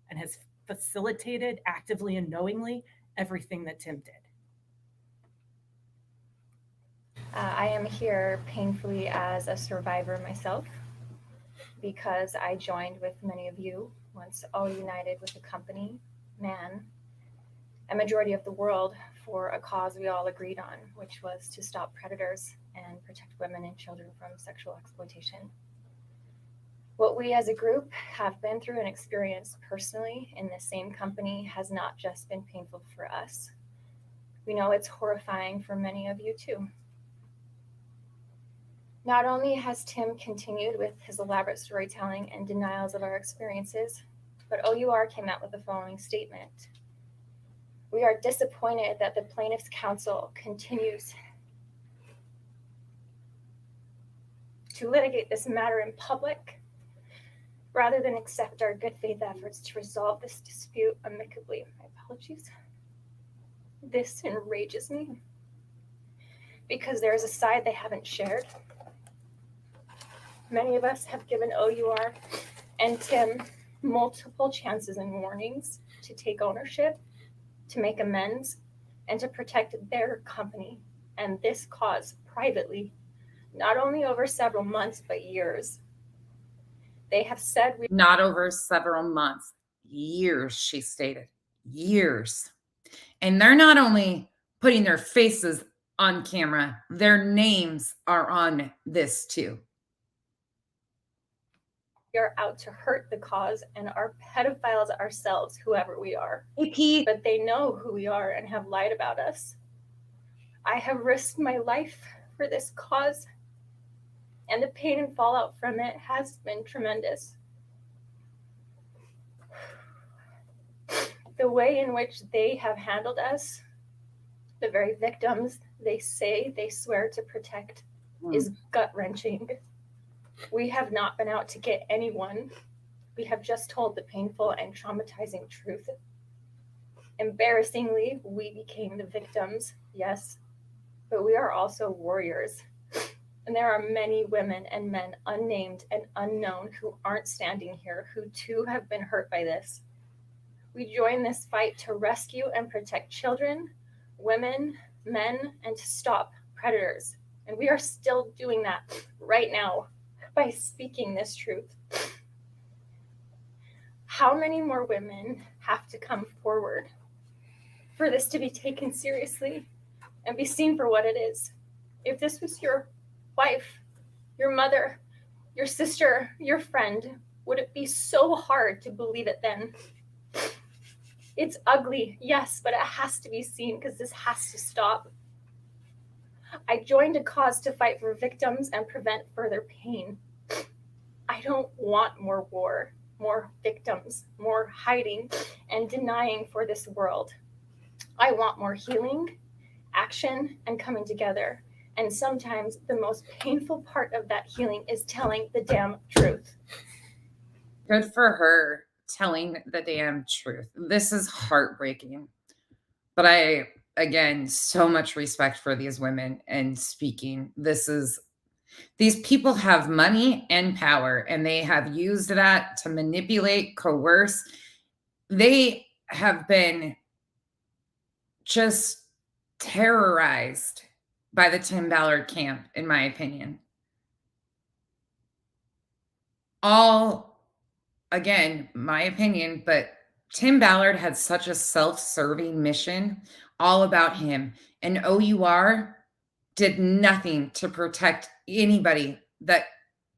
and has facilitated actively and knowingly everything that Tim did. I am here painfully as a survivor myself, because I joined with many of you once all united with a company, man, a majority of the world, for a cause we all agreed on, which was to stop predators and protect women and children from sexual exploitation. What we as a group have been through and experienced personally in the same company has not just been painful for us. We know it's horrifying for many of you too. Not only has Tim continued with his elaborate storytelling and denials of our experiences, but OUR came out with the following statement. We are disappointed that the plaintiff's counsel continues to litigate this matter in public rather than accept our good faith efforts to resolve this dispute amicably. My apologies. This enrages me because there is a side they haven't shared. Many of us have given OUR and Tim multiple chances and warnings to take ownership, to make amends, and to protect their company and this cause privately, not only over several months, but years. They have said not over several months, years, she stated, years. And they're not only putting their faces on camera, their names are on this too. We are out to hurt the cause and are pedophiles ourselves, whoever we are. Hey, Pete. But they know who we are and have lied about us. I have risked my life for this cause, and the pain and fallout from it has been tremendous. The way in which they have handled us, the very victims they say they swear to protect, is gut-wrenching. We have not been out to get anyone. We have just told the painful and traumatizing truth. Embarrassingly, we became the victims, yes, but we are also warriors. And there are many women and men, unnamed and unknown, who aren't standing here, who too have been hurt by this. We join this fight to rescue and protect children, women, men, and to stop predators. And we are still doing that right now by speaking this truth. How many more women have to come forward for this to be taken seriously and be seen for what it is? If this was your wife, your mother, your sister, your friend, would it be so hard to believe it then? It's ugly, yes, but it has to be seen because this has to stop. I joined a cause to fight for victims and prevent further pain. I don't want more war, more victims, more hiding and denying for this world. I want more healing, action, and coming together. And sometimes the most painful part of that healing is telling the damn truth. Good for her telling the damn truth. This is heartbreaking. But I, again, so much respect for these women and speaking. These people have money and power, and they have used that to manipulate, coerce. They have been just terrorized by the Tim Ballard camp, in my opinion. All, again, my opinion, but Tim Ballard had such a self-serving mission, all about him. And OUR did nothing to protect anybody that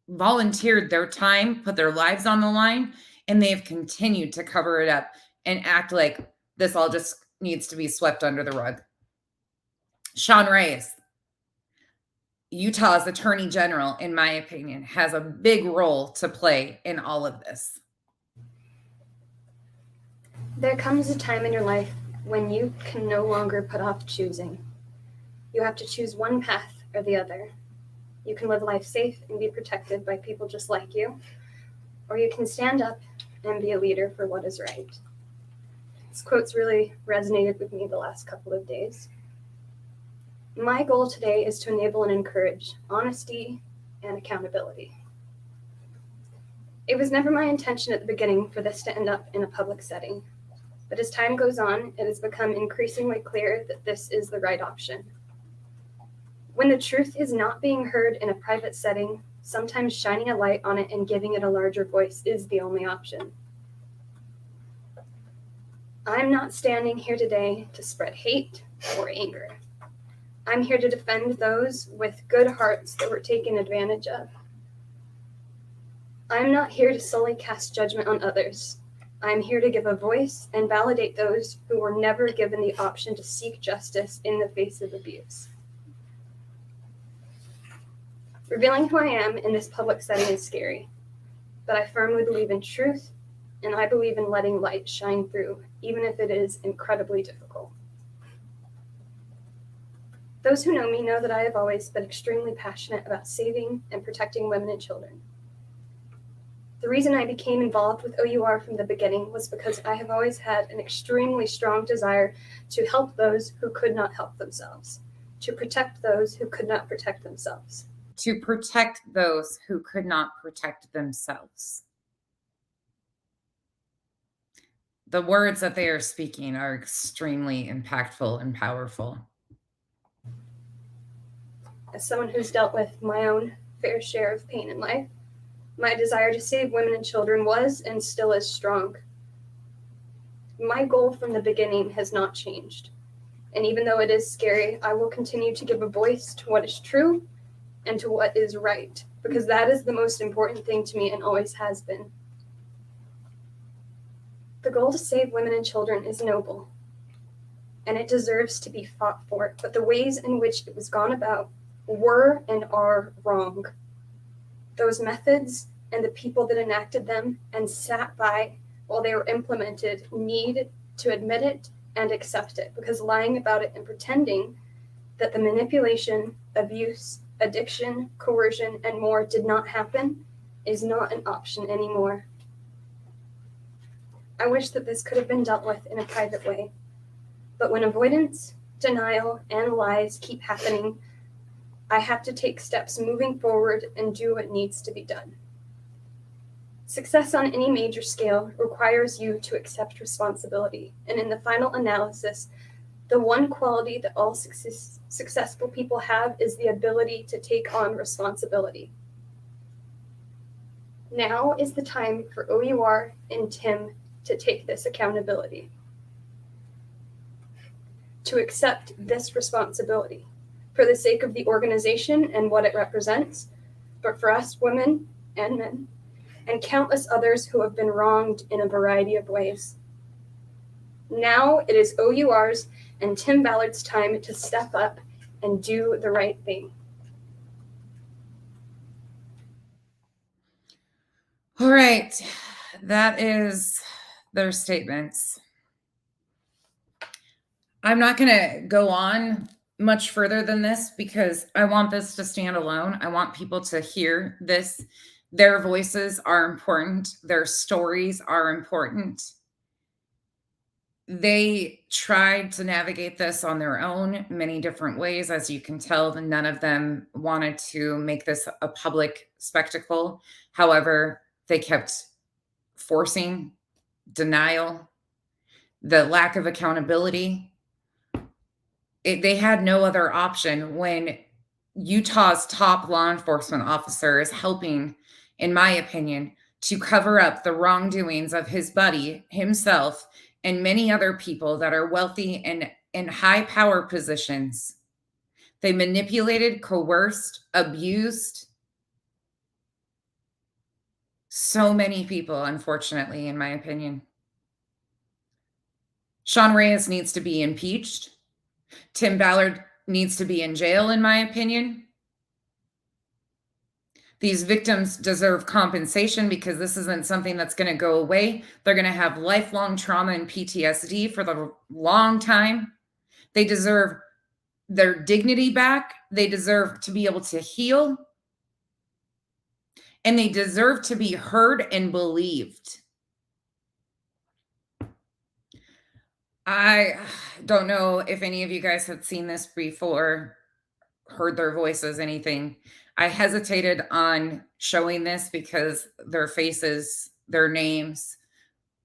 volunteered their time, put their lives on the line, and they have continued to cover it up and act like this all just needs to be swept under the rug. Sean Reyes, Utah's Attorney General, in my opinion, has a big role to play in all of this. There comes a time in your life when you can no longer put off choosing. You have to choose one path or the other. You can live life safe and be protected by people just like you, or you can stand up and be a leader for what is right. This quote's really resonated with me the last couple of days. My goal today is to enable and encourage honesty and accountability. It was never my intention at the beginning for this to end up in a public setting, but as time goes on, it has become increasingly clear that this is the right option. When the truth is not being heard in a private setting, sometimes shining a light on it and giving it a larger voice is the only option. I'm not standing here today to spread hate or anger. I'm here to defend those with good hearts that were taken advantage of. I'm not here to solely cast judgment on others. I'm here to give a voice and validate those who were never given the option to seek justice in the face of abuse. Revealing who I am in this public setting is scary, but I firmly believe in truth, and I believe in letting light shine through, even if it is incredibly difficult. Those who know me know that I have always been extremely passionate about saving and protecting women and children. The reason I became involved with OUR from the beginning was because I have always had an extremely strong desire to help those who could not help themselves, to protect those who could not protect themselves. To protect those who could not protect themselves. The words that they are speaking are extremely impactful and powerful. As someone who's dealt with my own fair share of pain in life, my desire to save women and children was and still is strong. My goal from the beginning has not changed. And even though it is scary, I will continue to give a voice to what is true and to what is right, because that is the most important thing to me and always has been. The goal to save women and children is noble, and it deserves to be fought for, but the ways in which it was gone about were and are wrong. Those methods and the people that enacted them and sat by while they were implemented need to admit it and accept it, because lying about it and pretending that the manipulation, abuse, addiction, coercion, and more did not happen is not an option anymore. I wish that this could have been dealt with in a private way, but when avoidance, denial, and lies keep happening, I have to take steps moving forward and do what needs to be done. Success on any major scale requires you to accept responsibility, and in the final analysis, the one quality that all successful people have is the ability to take on responsibility. Now is the time for OUR and Tim to take this accountability, to accept this responsibility for the sake of the organization and what it represents, but for us women and men, and countless others who have been wronged in a variety of ways. Now it is OUR's and Tim Ballard's time to step up and do the right thing. All right, that is their statements. I'm not going to go on much further than this because I want this to stand alone. I want people to hear this. Their voices are important. Their stories are important. They tried to navigate this on their own many different ways. As you can tell, none of them wanted to make this a public spectacle. However, they kept forcing denial, the lack of accountability. They had no other option when Utah's top law enforcement officer is helping, in my opinion, to cover up the wrongdoings of his buddy, himself, and many other people that are wealthy and in high power positions. They manipulated, coerced, abused so many people, unfortunately, in my opinion. Sean Reyes needs to be impeached. Tim Ballard needs to be in jail, in my opinion. These victims deserve compensation because this isn't something that's going to go away. They're going to have lifelong trauma and PTSD for the long time. They deserve their dignity back. They deserve to be able to heal. And they deserve to be heard and believed. I don't know if any of you guys have seen this before, heard their voices, anything. I hesitated on showing this because their faces, their names,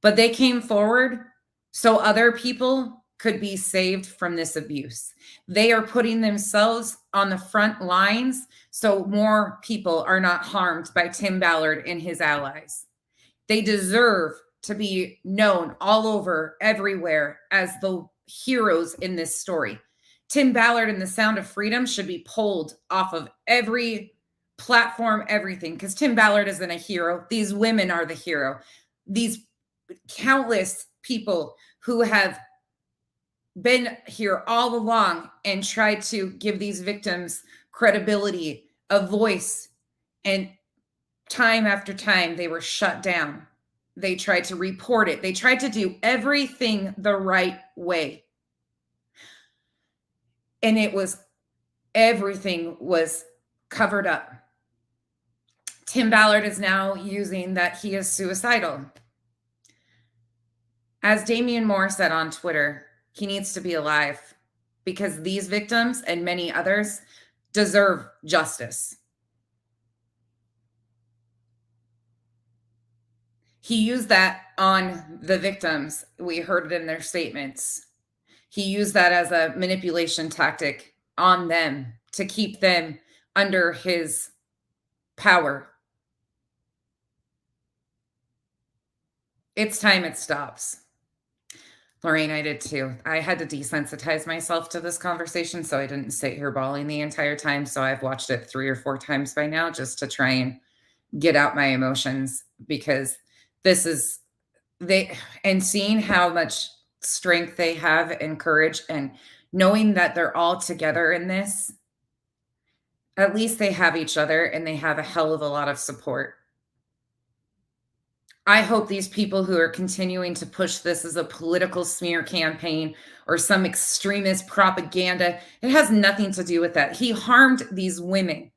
but they came forward so other people could be saved from this abuse. They are putting themselves on the front lines so more people are not harmed by Tim Ballard and his allies. They deserve to be known all over, everywhere, as the heroes in this story. Tim Ballard and the Sound of Freedom should be pulled off of every platform, everything, because Tim Ballard isn't a hero. These women are the hero. These countless people who have been here all along and tried to give these victims credibility, a voice, and time after time they were shut down. They tried to report it. They tried to do everything the right way. And everything was covered up. Tim Ballard is now using that he is suicidal. As Damian Moore said on Twitter, he needs to be alive because these victims and many others deserve justice. He used that on the victims. We heard it in their statements. He used that as a manipulation tactic on them to keep them under his power. It's time it stops. Lorraine, I did too. I had to desensitize myself to this conversation, so I didn't sit here bawling the entire time. So I've watched it 3 or 4 times by now just to try and get out my emotions, because this is and seeing how much strength they have and courage, and knowing that they're all together in this. At least they have each other and they have a hell of a lot of support. I hope these people who are continuing to push this as a political smear campaign or some extremist propaganda, it has nothing to do with that. He harmed these women.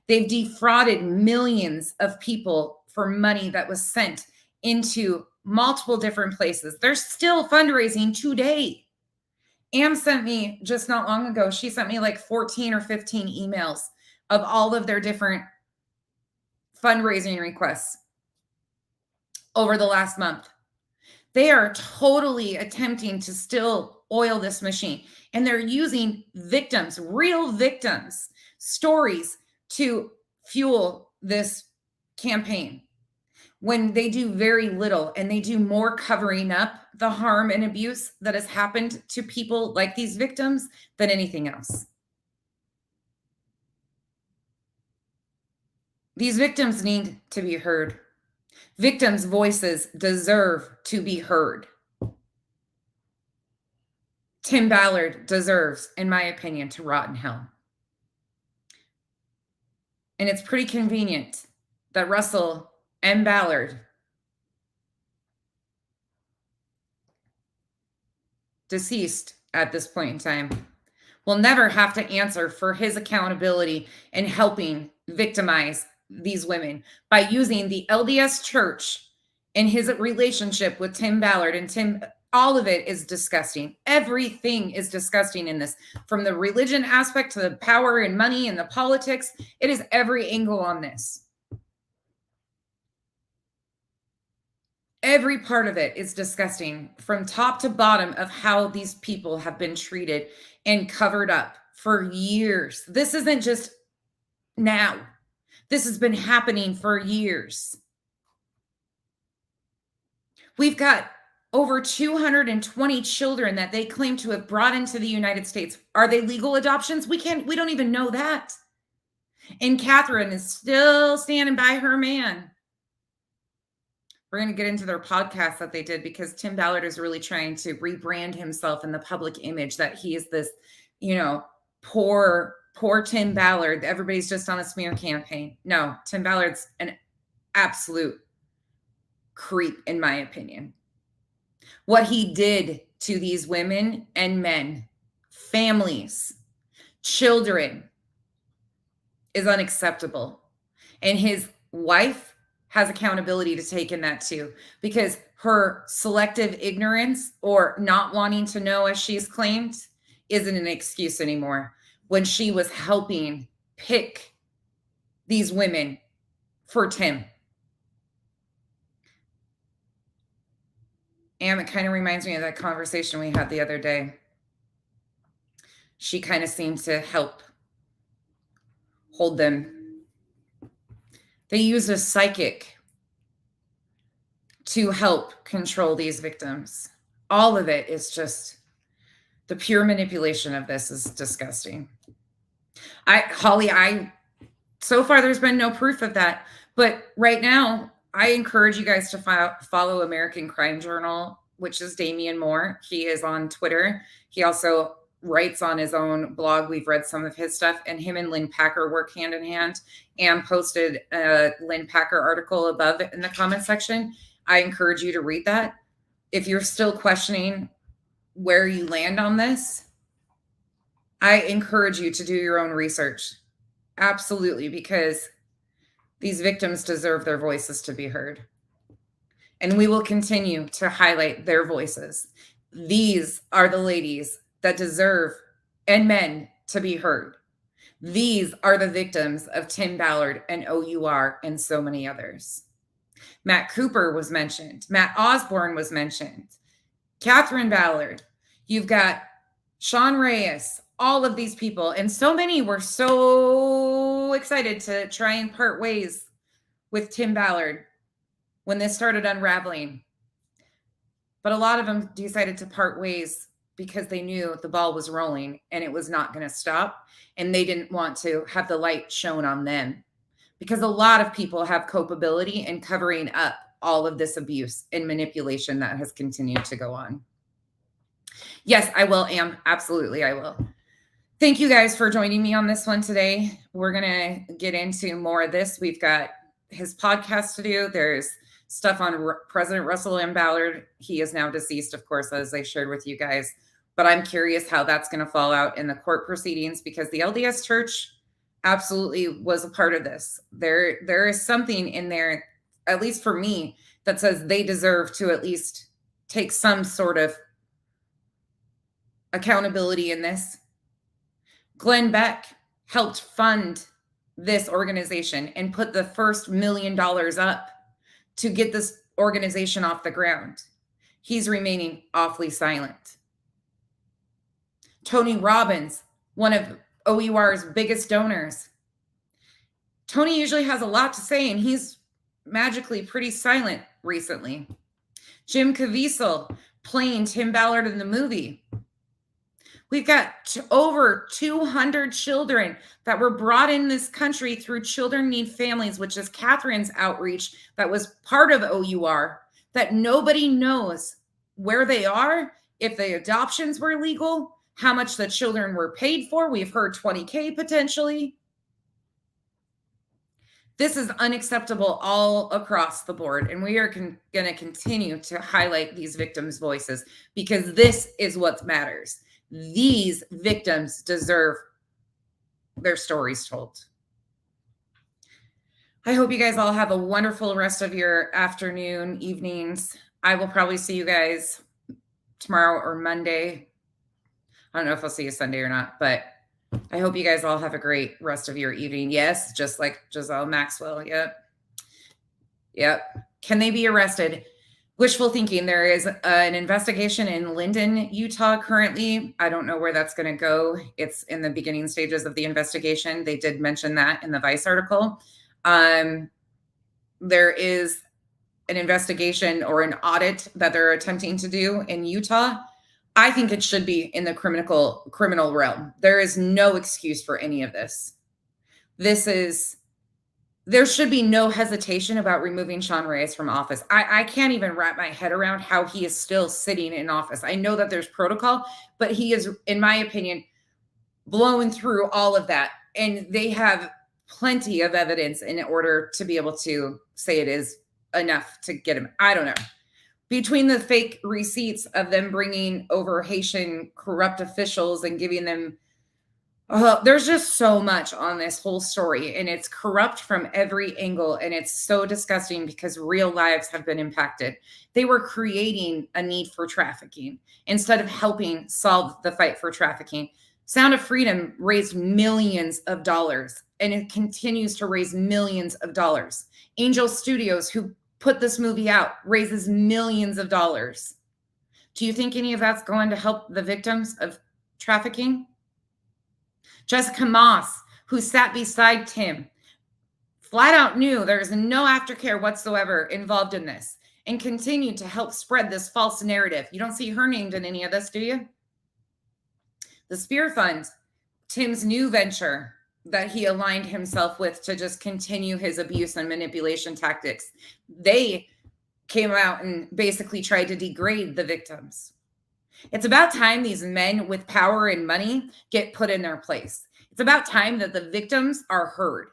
They've defrauded millions of people for money that was sent into multiple different places. They're still fundraising today. Am sent me just not long ago, she sent me like 14 or 15 emails of all of their different fundraising requests over the last month. They are totally attempting to still oil this machine, and they're using victims, real victims, stories to fuel this campaign, when they do very little, and they do more covering up the harm and abuse that has happened to people like these victims than anything else. These victims need to be heard. Victims' voices deserve to be heard. Tim Ballard deserves, in my opinion, to rot in hell. And it's pretty convenient that Russell M. Ballard, deceased at this point in time, will never have to answer for his accountability in helping victimize these women by using the LDS Church and his relationship with Tim Ballard and Tim All of it is disgusting. Everything is disgusting in this, from the religion aspect to the power and money and the politics. It is every angle on this. Every part of it is disgusting from top to bottom of how these people have been treated and covered up for years. This isn't just now. This has been happening for years. We've got over 220 children that they claim to have brought into the United States. Are they legal adoptions? We don't even know that. And Catherine is still standing by her man. We're going to get into their podcast that they did, because Tim Ballard is really trying to rebrand himself in the public image that he is this, poor Tim Ballard. Everybody's just on a smear campaign. No, Tim Ballard's an absolute creep, in my opinion. What he did to these women and men, families, children, is unacceptable. And his wife has accountability to take in that too, because her selective ignorance or not wanting to know, as she's claimed, isn't an excuse anymore. When she was helping pick these women for Tim. And it kind of reminds me of that conversation we had the other day. She kind of seemed to help hold them. They used a psychic to help control these victims. All of it is just, the pure manipulation of this is disgusting. Holly, so far there's been no proof of that. But right now, I encourage you guys to follow American Crime Journal, which is Damian Moore. He is on Twitter. He also writes on his own blog. We've read some of his stuff, and him and Lynn Packer work hand in hand, and posted a Lynn Packer article above in the comment section. I encourage you to read that. If you're still questioning where you land on this, I encourage you to do your own research. Absolutely, because these victims deserve their voices to be heard. And we will continue to highlight their voices. These are the ladies that deserve, and men, to be heard. These are the victims of Tim Ballard and OUR and so many others. Matt Cooper was mentioned. Matt Osborne was mentioned. Catherine Ballard. You've got Sean Reyes. All of these people. And so many were so excited to try and part ways with Tim Ballard when this started unraveling. But a lot of them decided to part ways because they knew the ball was rolling and it was not going to stop. And they didn't want to have the light shown on them, because a lot of people have culpability in covering up all of this abuse and manipulation that has continued to go on. Yes, I will, Am. Absolutely, I will. Thank you guys for joining me on this one today. We're going to get into more of this. We've got his podcast to do. There's stuff on President Russell M. Ballard. He is now deceased, of course, as I shared with you guys. But I'm curious how that's going to fall out in the court proceedings, because the LDS Church absolutely was a part of this. There is something in there, at least for me, that says they deserve to at least take some sort of accountability in this. Glenn Beck helped fund this organization and put the first $1 million up to get this organization off the ground. He's remaining awfully silent. Tony Robbins, one of OUR's biggest donors. Tony usually has a lot to say, and he's magically pretty silent recently. Jim Caviezel playing Tim Ballard in the movie. We've got over 200 children that were brought in this country through Children Need Families, which is Catherine's outreach that was part of OUR, that nobody knows where they are, if the adoptions were legal, how much the children were paid for. We've heard $20,000 potentially. This is unacceptable all across the board, and we are going to continue to highlight these victims' voices, because this is what matters. These victims deserve their stories told. I hope you guys all have a wonderful rest of your afternoon, evenings. I will probably see you guys tomorrow or Monday. I don't know if I'll see you Sunday or not, but I hope you guys all have a great rest of your evening. Yes, just like Giselle Maxwell. Yep. Can they be arrested? Wishful thinking. There is an investigation in Linden, Utah currently. I don't know where that's going to go. It's in the beginning stages of the investigation. They did mention that in the Vice article. There is an investigation or an audit that they're attempting to do in Utah. I think it should be in the criminal realm. There is no excuse for any of this. There should be no hesitation about removing Sean Reyes from office. I can't even wrap my head around how he is still sitting in office. I know that there's protocol, but he is, in my opinion, blown through all of that. And they have plenty of evidence in order to be able to say it is enough to get him. I don't know. Between the fake receipts of them bringing over Haitian corrupt officials and giving them, there's just so much on this whole story, and it's corrupt from every angle, and it's so disgusting because real lives have been impacted. They were creating a need for trafficking instead of helping solve the fight for trafficking. Sound of Freedom raised millions of dollars, and it continues to raise millions of dollars. Angel Studios, who put this movie out, raises millions of dollars. Do you think any of that's going to help the victims of trafficking? Jessica Moss, who sat beside Tim, flat out knew there's no aftercare whatsoever involved in this and continued to help spread this false narrative. You don't see her named in any of this, do you? The Spear Fund, Tim's new venture that he aligned himself with to just continue his abuse and manipulation tactics. They came out and basically tried to degrade the victims. It's about time these men with power and money get put in their place. It's about time that the victims are heard.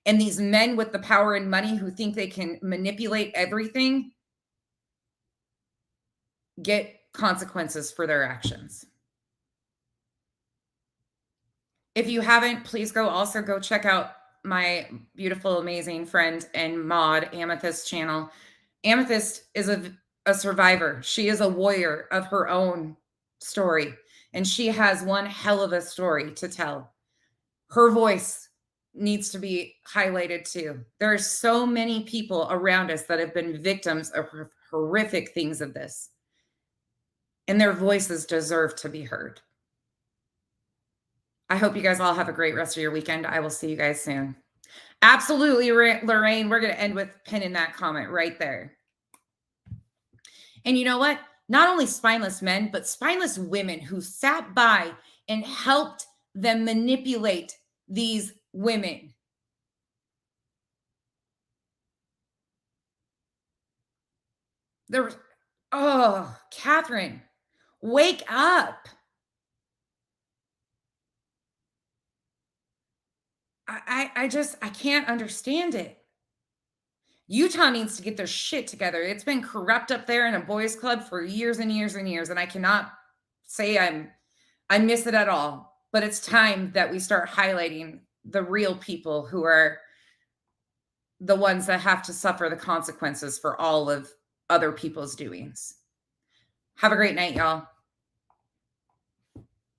And these men with the power and money who think they can manipulate everything get consequences for their actions. If you haven't, please also go check out my beautiful, amazing friend and mod, Amethyst channel. Amethyst is a survivor. She is a warrior of her own story, and she has one hell of a story to tell. Her voice needs to be highlighted too. There are so many people around us that have been victims of horrific things of this, and their voices deserve to be heard. I hope you guys all have a great rest of your weekend. I will see you guys soon. Absolutely, Lorraine. We're going to end with pinning that comment right there. And you know what? Not only spineless men, but spineless women who sat by and helped them manipulate these women. Catherine, wake up. I can't understand it. Utah needs to get their shit together. It's been corrupt up there in a boys' club for years and years and years, and I cannot say I miss it at all. But it's time that we start highlighting the real people who are the ones that have to suffer the consequences for all of other people's doings. Have a great night, y'all.